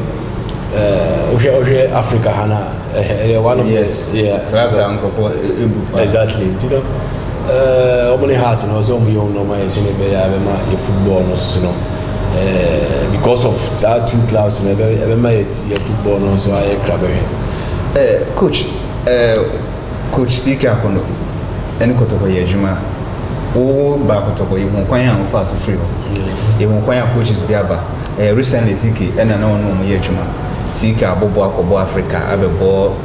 we Africa hana one of clubs are for exactly tino omo ne has no so omo yo no my say be ya be ma football no so because of that two clubs never made your football no so I club coach Sika kono eni Kotoko ye juma o ba Kotoko ye kwan ya fa so free ye kwan ya coaches bi aba recently Sika ena na ono ye juma Sika abobo akobo Africa abebo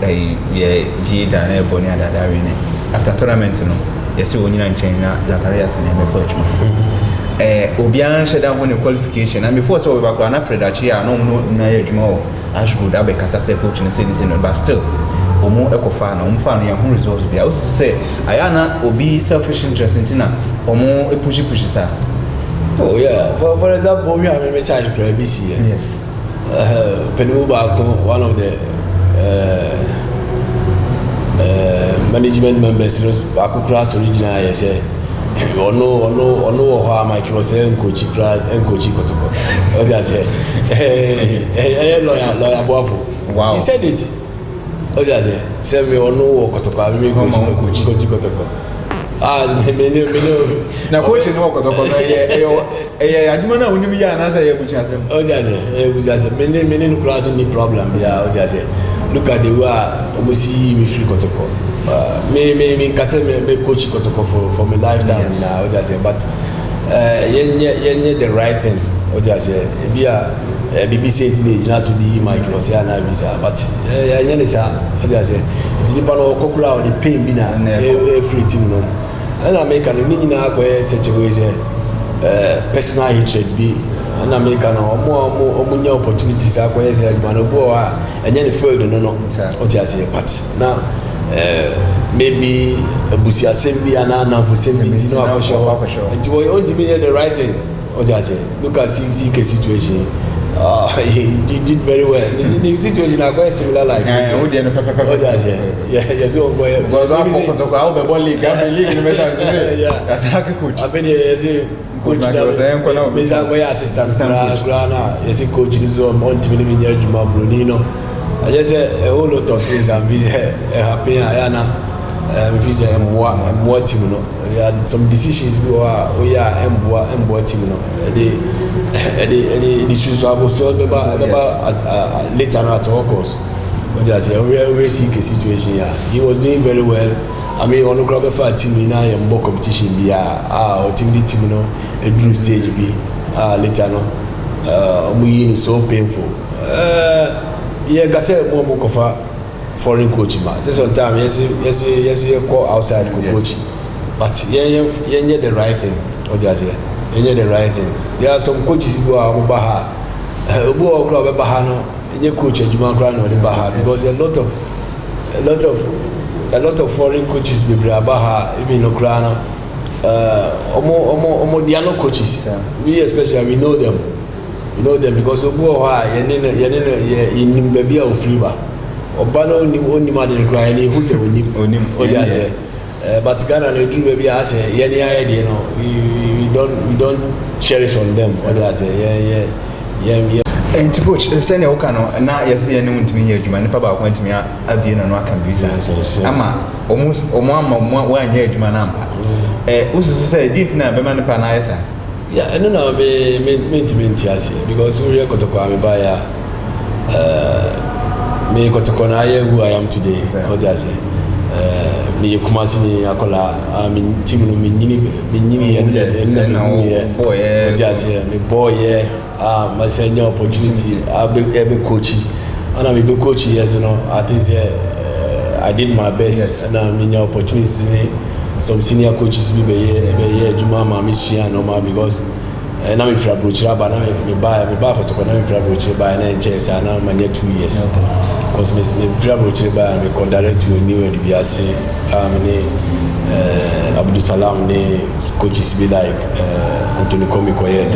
ye jida na eboni adadare ne after tournament no yesi wonyina nchen na Zacharias na me for juma obian sheda ho ne qualification and before so we back na Fred Achia no na ye juma o ashgood abekasa say coach ne say no but still omo ekofa na omo fa no ye ho results bia o say ayana obi selfish interest intina omo push sa oh yeah for example we have a message for ABC yes Penuba one of the management members akukras original yes ono how Mike was saying coach Kotoko what does lawyer Boafo wow he said it what does say me ono Kotoko me coach Kotoko me na coach no Kotoko aduma na onimi ya na say ebuchi asem what does ebuchi asem me no class ni problem ya what does look at the way we see me free Kotoko me kase me coach Kotoko for my lifetime now just but yenye the right thing what you say be a BBC teenage na so di Mike was here na visa but yenye say what you say the nipa no kokura or the pain bi na every team no and America no ni na akọ such a way say personal hatred bi and America no omo nya opportunities akọ say man obo a enye the field no what you say but now maybe abusi assembly and na for assembly no akosho and we want to be the right thing what you say look at CK situation he did very well the situation are quite similar like what you say yes oh boy league no better that's how coach I been yes coach that me say boy assistant na yes coach is on team me near Juma Brunino I just say a whole lot of things I'm busy happy ayana me say more team no we had some decisions we are embo team no the issues are so later at all course but just we see the situation here he was doing very well I mean on the club for team na embo competition bi our team no a group stage bi later no we so painful yeah gase mo kofa foreign coach ma say sometimes yes call outside coach but yeah the right thing what you say yeah the right thing there are some coaches who are baha obo club baha no yeah coach adwuma kra no the baha because a lot of foreign coaches be baha even no kra no they are no coaches we especially we know them because obo ha ye baby of flavor oba no oni ma dey cry ni who say onim but Ghana no do baby as ye ni aye dey no we don't cherish on them what they say yeah and coach send you can na yes ye no ntimi ye adwuma nipa ba ko ntimi abie na no aka visa ama omo wanye adwuma na ampa ususu say dit na be man nipa na yesa yeah no me because we are going to come by me got to corner who I am today what I say me Kumasi ni akola me team no me nyini and boy what I say me boy my senior opportunity I be coach and I be coach yes you know I think I did my best and I mean opportunity some senior coaches be Juma ma me share normal because na me fra brochira ba na me ba ko na me fra brochira ba na chance na manya 2 years because me fra brochira ba me ko direct to new and be ase me Abdul Salam ne coaches be like Anthony Komiko here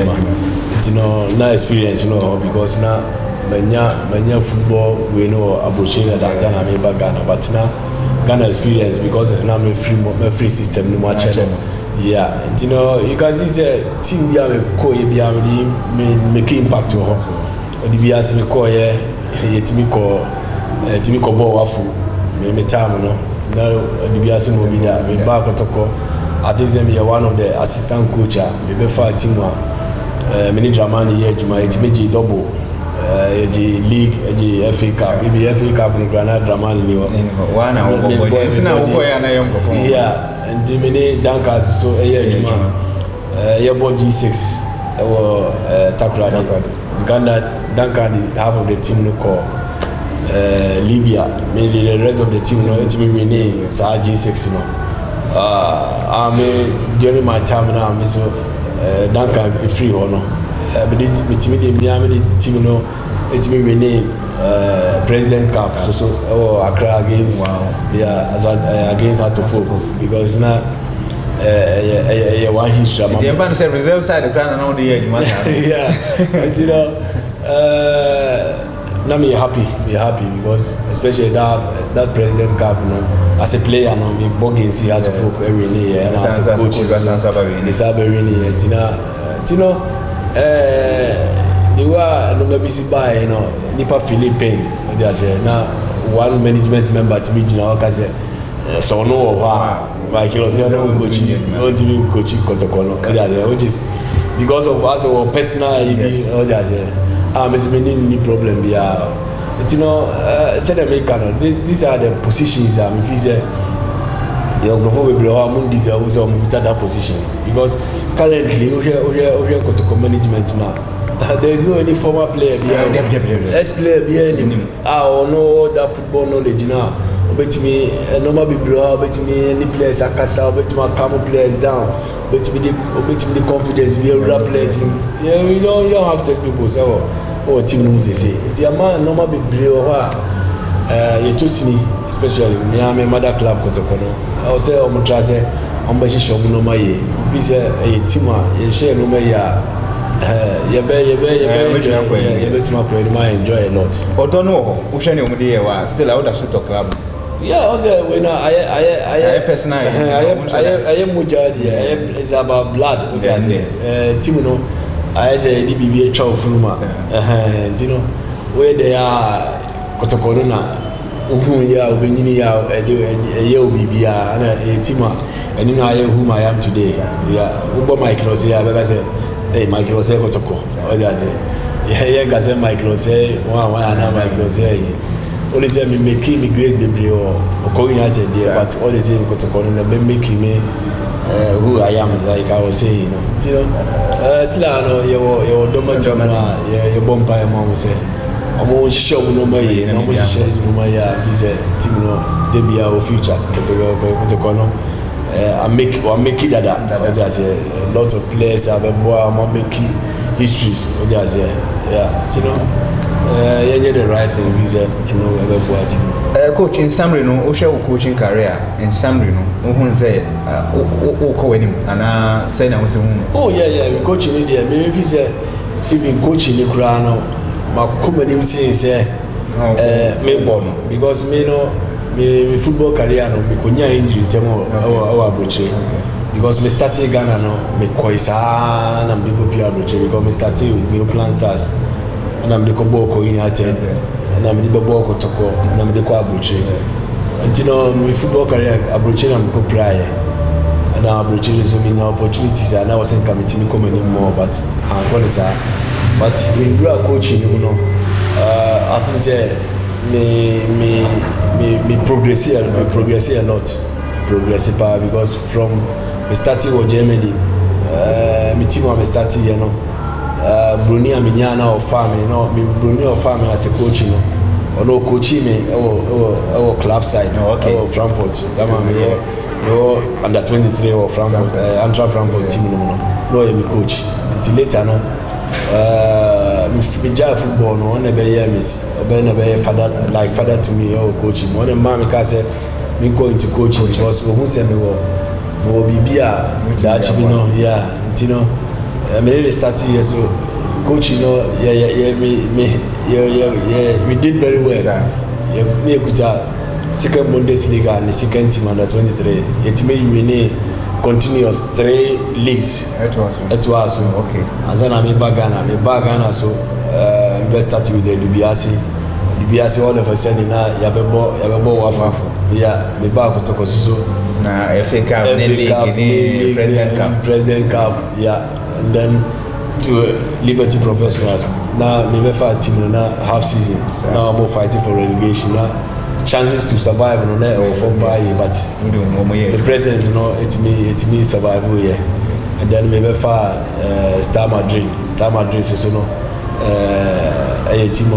you know na experience you know because na manya football we know brochira dance na me ba Ghana but na Ghana experience because it's now free system no much yeah you know you can see say team bia me ko ye bia me make impact to her the bia se me ko ye timi ko ball wafu me time no now the bia se no bi da me ba ko toko I think them here one of the assistant coach me be for team me ni Dramani ye juma etimi double league FA Cup maybe FA Cup no Ghana Dramani ni wana tina uko ya na yom ko yeah and dimini Dankers so juma yebo G6 Takradi Ghana Dankard half of the team no call Libya maybe the rest of the team no it me name it's G6 no I mean during my time now me so Dankard free or no but the team no it's me winning President Cup so Accra against against Hatofo because now one history the fan say reserve side the ground and all the year yeah you know now me happy because especially that President Cup you know as a player no me bogging see as a folk every year and as a coach you know they were no maybe see by you know nipa Philippine what they say now one management member to me jina waka say so no like you say no coaching kotokono which is because of us our personal what they say me need problem be you know say they make these are the positions if you say your growth will be our moon deserve also that position because currently we are Kotoko management now. There is no any former player behind ex-player behind him. I know that football knowledge now. Bet me normal be blow, bet me any players akasa, bet me calm players down, bet me the confidence be a players. Yeah, we don't have such people. So team knows they say. The man normal be blow. You to see especially me and my mother club Kotokono. I will say I'm try say I'm be show no my ye. Be say a team you share no my ya. You be to my play enjoy a lot. But don't know who share no day still out of Soto club. Yeah, also when I personal. I am Mujadi. It's about blood. Team no. I say DBB chow fruma. You know where they are. Kotokono na ya obenyini ya ye obibi ana etima eni na ye who I am today ya ubo Michael say abega say hey Michael say Kotoko o dey say ye ga say Michael say one ana Michael say only say me make me great baby o ko yin aje there but all the same Kotokono na be make me who I am like I was saying you know sila no ye domatic na ye bomba e mo say I'm show no my no more share no my visit team no they be our future Kotokono I make it that just a lot of players have I'm making histories just yeah you know you the right thing visit you know coach in summary no share coaching career in summary no who say ko wenim ana say na won oh yeah we coaching there maybe say even coaching the crown my company say me born because me no me football career no me konya injury temo our abroche because me started Ghana no me koisa na me go pia abroche because me started with New Plan Stars na me ko ball ko United na me be ball ko Toko na me ko abroche until me football career abroche na me ko prior and abroche so me na opportunities and I wasn't coming to me come anymore but I'm going to say but when you are coaching, you know, I think say me progress a lot, because from me starting with Germany, me team me starting, you know, Bruni and Minyana or farm, you know, me Bruni or farm as a coach, you know, or no coaching me, our club side, or Frankfurt, no under 23 or Frankfurt, Eintracht Frankfurt team, no, me coach until later, no. Me jai football no one never hear me father to me or coaching more than mommy can say me going to coaching because who say me will be that actually no yeah you know me really started here so coaching no yeah we did very well me kuja second Bundesliga and the second team under 23 it made me continuous 3 leagues. It was okay. And then I'm in Ghana, so we started with the DBRC all of a sudden now Yabebo Wafu. Yeah, me back to Tokosuso. FA Cup, President Cup, yeah, and then to Liberty Professionals. Now me fight team now half season. Now I'm more fighting for relegation now. Chances to survive on there or from by but the presence you know it me survival here and then maybe far Star Madrid so no a team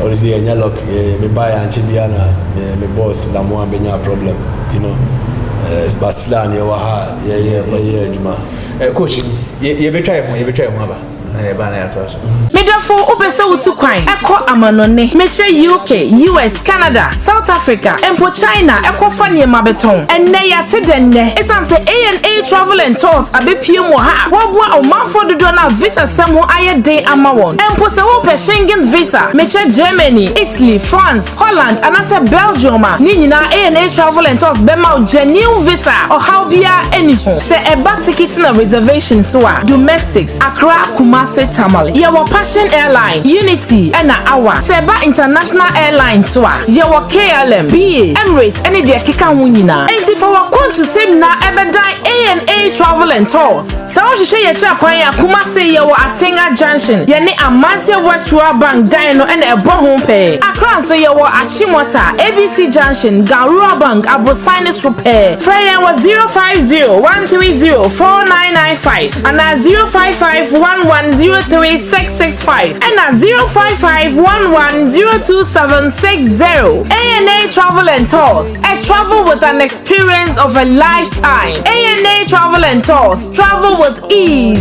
or is a lock me buy and Chibiana me boss la mo ambenya problem you know Barcelona yeah Juma coach you be try mo ba Medafo obese wutu kwan eko amanone meche UK, US, Canada, South Africa, empo China eko fanie mabeton enne ya tedenne esanse A&A Travel and Tours abepie mo ha wobua omanfo dodo na visa semo aye day amawon empo se wo pe Schengen visa meche Germany, Italy, France, Holland anase Belgium ni nyina A&A Travel and Tours bema genuine visa or how bia anyho se eba ticket na reservation so domestics Accra Kumasi Kumasi Tamale. Yewo Passion Airline, Unity, and Awa. Seba International Airlines wa. Yewo KLM, BA, Emirates, and the Kika Wunina. And if our want to save na ebedai A&A Travel and Tours. So you share your chat kwanya Kumasi yewo Atenga Junction. Yene Amansia West Bank Dino and a Bohom Pay. Akran so yewo Achimota, ABC Junction, Garua Bank, Abosinus Repair. Freya was 050-130-4995 and at 055-1103-665 and at 055-1102-760. A&A Travel and Tours. A travel with an experience of a lifetime. A&A Travel and Tours. Travel with ease.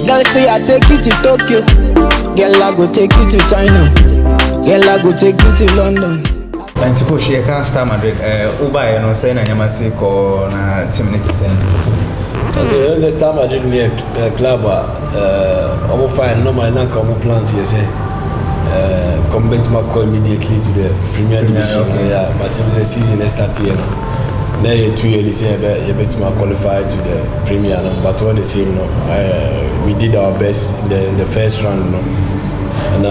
Girl say I take you to Tokyo. Girl I go take you to China. Girl I go take you to London. And to push here can't Star Madrid. Uba no say na nyamasi ko na team ni tisen. Okay, there's a Star Madrid near club. Omo fine normal na come plans here say. Come back to Macau immediately to the Premier Division. Okay. Yeah, but it was a season that started here now. Now you 2 years say you better qualify to the Premier, but all the same, we did our best in the first round, and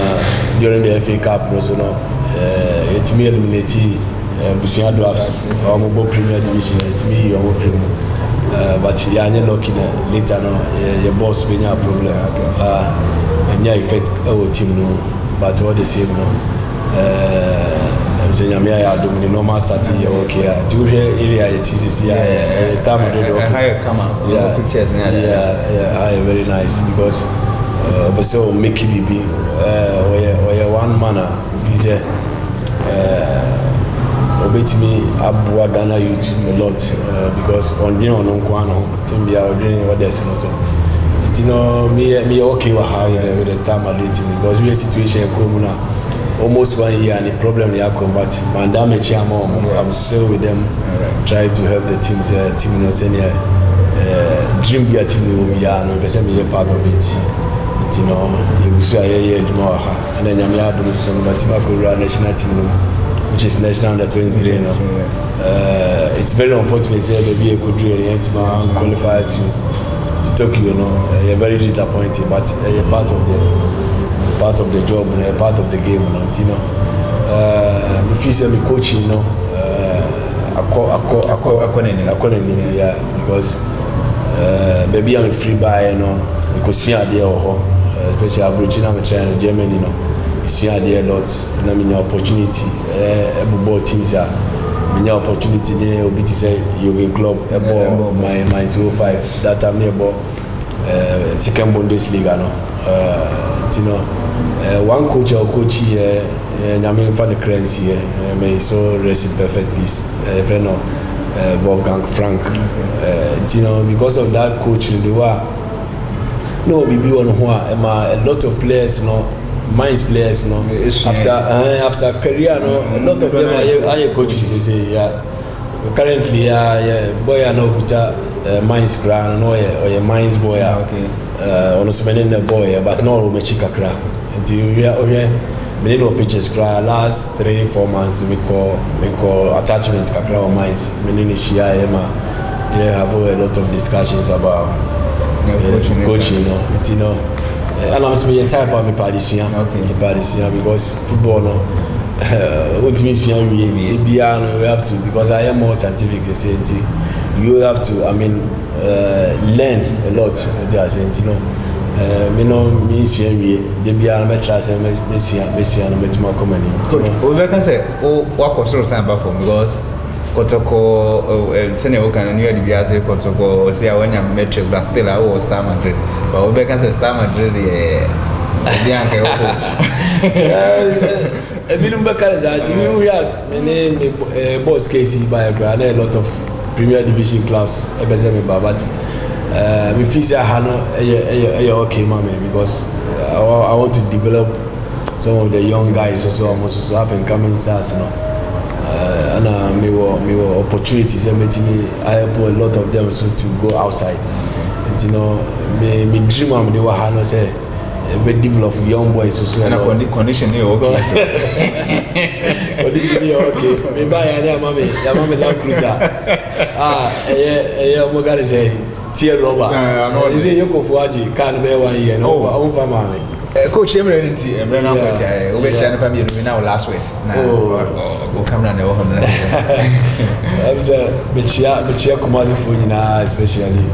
during the FA Cup, it's me eliminated Busia drafts for our Premier Division. It's me your friend, but you are not lucky later. Your boss will have a problem, and yeah, affect our team, but all the same, I'm doing normal starting here. Okay, do here area it is here. Star Madrid office. Pictures. Yeah, very nice because but so make it be one manner visa. Obey me Abu Ghana youth a lot because on dinner on Kwano, Timbia or doing what there's also. Me okay with the Star Madrid team because we situation in Komuna. Almost 1 year and the problem they are combat. Mandame Chiamo, I'm still with them, try to help the teams. Team no senior dream be a team will be a part of it. You know, you say and then I'm here some national team, which is national under 23. You know, it's very unfortunate that maybe a good dream qualified to Tokyo. You know, you're very disappointed, but you're part of the job and part of the game, you know. If you say me coaching, you know, yeah, because maybe I'm a free buy, you know, because fear there especially Aborigine, I'm trying in Germany, you know, it's fear there a lot, and I mean opportunity, every teams are. Many opportunity there will be to say Jürgen Klopp about my 05 that time about second Bundesliga, no. You know, one coach or coach here, I mean, for the currency here, may so rest in perfect peace. Wolfgang Frank, you know, because of that coaching, they were no BB on who a lot of players, you know, Mainz players, you know, after career, no, a lot of them are coaches. They say, yeah. Currently, boy, I know Mainz ground, no, or Mainz boy, okay. On so many boy, but no me chika kra. Until we are many no pictures kra. Last 3-4 months we call attachment kra on Mainz. Many ni share have a lot of discussions about coaching, you know. And I'm saying a type of me Parisien, because football, no. What means we have to, because I am more scientific. They say you have to. I mean, learn a lot. They are saying, you know. Me no means we. They be able to try to make more common. We can say, what was so simple for because. Kotoko, senior worker and you had the Biase Kotoko, say I want your metrics, but still I was Star Madrid. But we can say Star Madrid, we have boss Casey by a lot of Premier Division clubs, but we feel okay, mommy, because I want to develop some of the young guys also almost up and coming stars, you know. And me were opportunities and me I help a lot of them so to go outside. And you know, me dream am they were no say we develop young boys so and condition you okay. Condition you okay. Me buy ya mommy Land Cruiser. Yeah, mo gari say tear rubber. You say you go for Aji, can't be 1 year. No, on for mommy. Coach Emery, Brennan, we shall family now last week. Go come down the home. I'm saying, Michia Kumazi Funina, especially.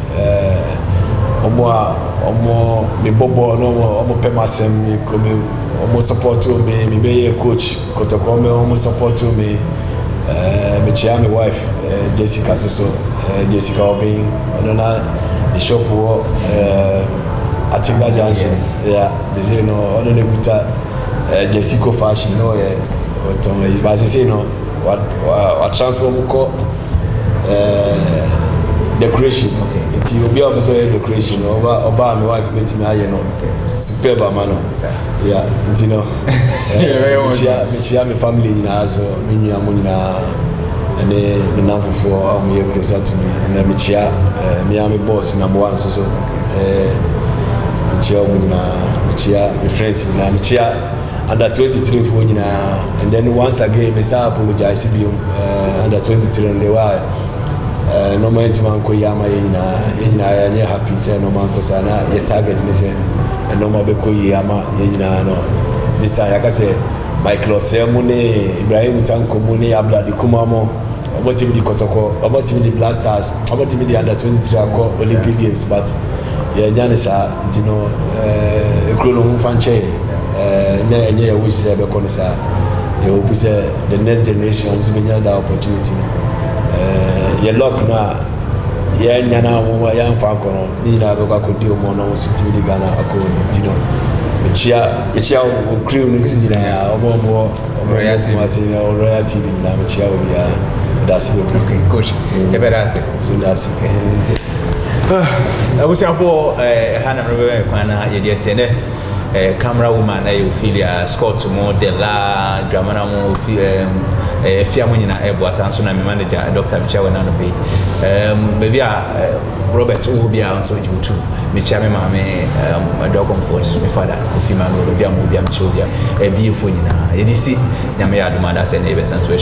Omo me bobo no omo pemasem me come omo support me me be a coach kotokome omo support me me chia my wife Jessica so Jessica Obin no na the shop wo Atinga Junction yeah they no ono ne guta Jessica fashion no yeah otomo ba say no what transform ko decoration ti obi a so decoration oba my wife met me aye no superb amano yeah you know me chia me family na so me nua mo na ene me na fofo am here closer to me and me chia me am boss number 1 so me chia mo na me chia me friends na me chia under 23 for you and then once again me say apologize to under 23 on the why no man to man ko yama yina ya happy say no man ko sana ya target me say no man be ko yama yina no this time I say Michael Osemune Ibrahim Tanko Mune Abdul Kumamo about the Kotoko about the Blasters about the under 23 Olympic Games but yeah Janisa you know Krono Fanche na enye we say be ko say you will say the next generation will be that opportunity your luck na ya nyana mo ya mfa kono ni na be kwa kodi o mo na o siti bi Ghana akọ ni tino chia o crew ni si na ya o royalty masina o royalty ni na chia o ya that's it okay coach e better say so that's I was for Hannah River kwana ye dey say camera woman na Ophelia Scott model la drama na mo fiamu nyina ebo asanso na me manager Dr. Michael na no be baby Robert Obia also you me chame ma me do comfort me father Kofi man Obia mo bia me show bia e bi fo nyina ye di si nyame ya aduma da se na e be sanso e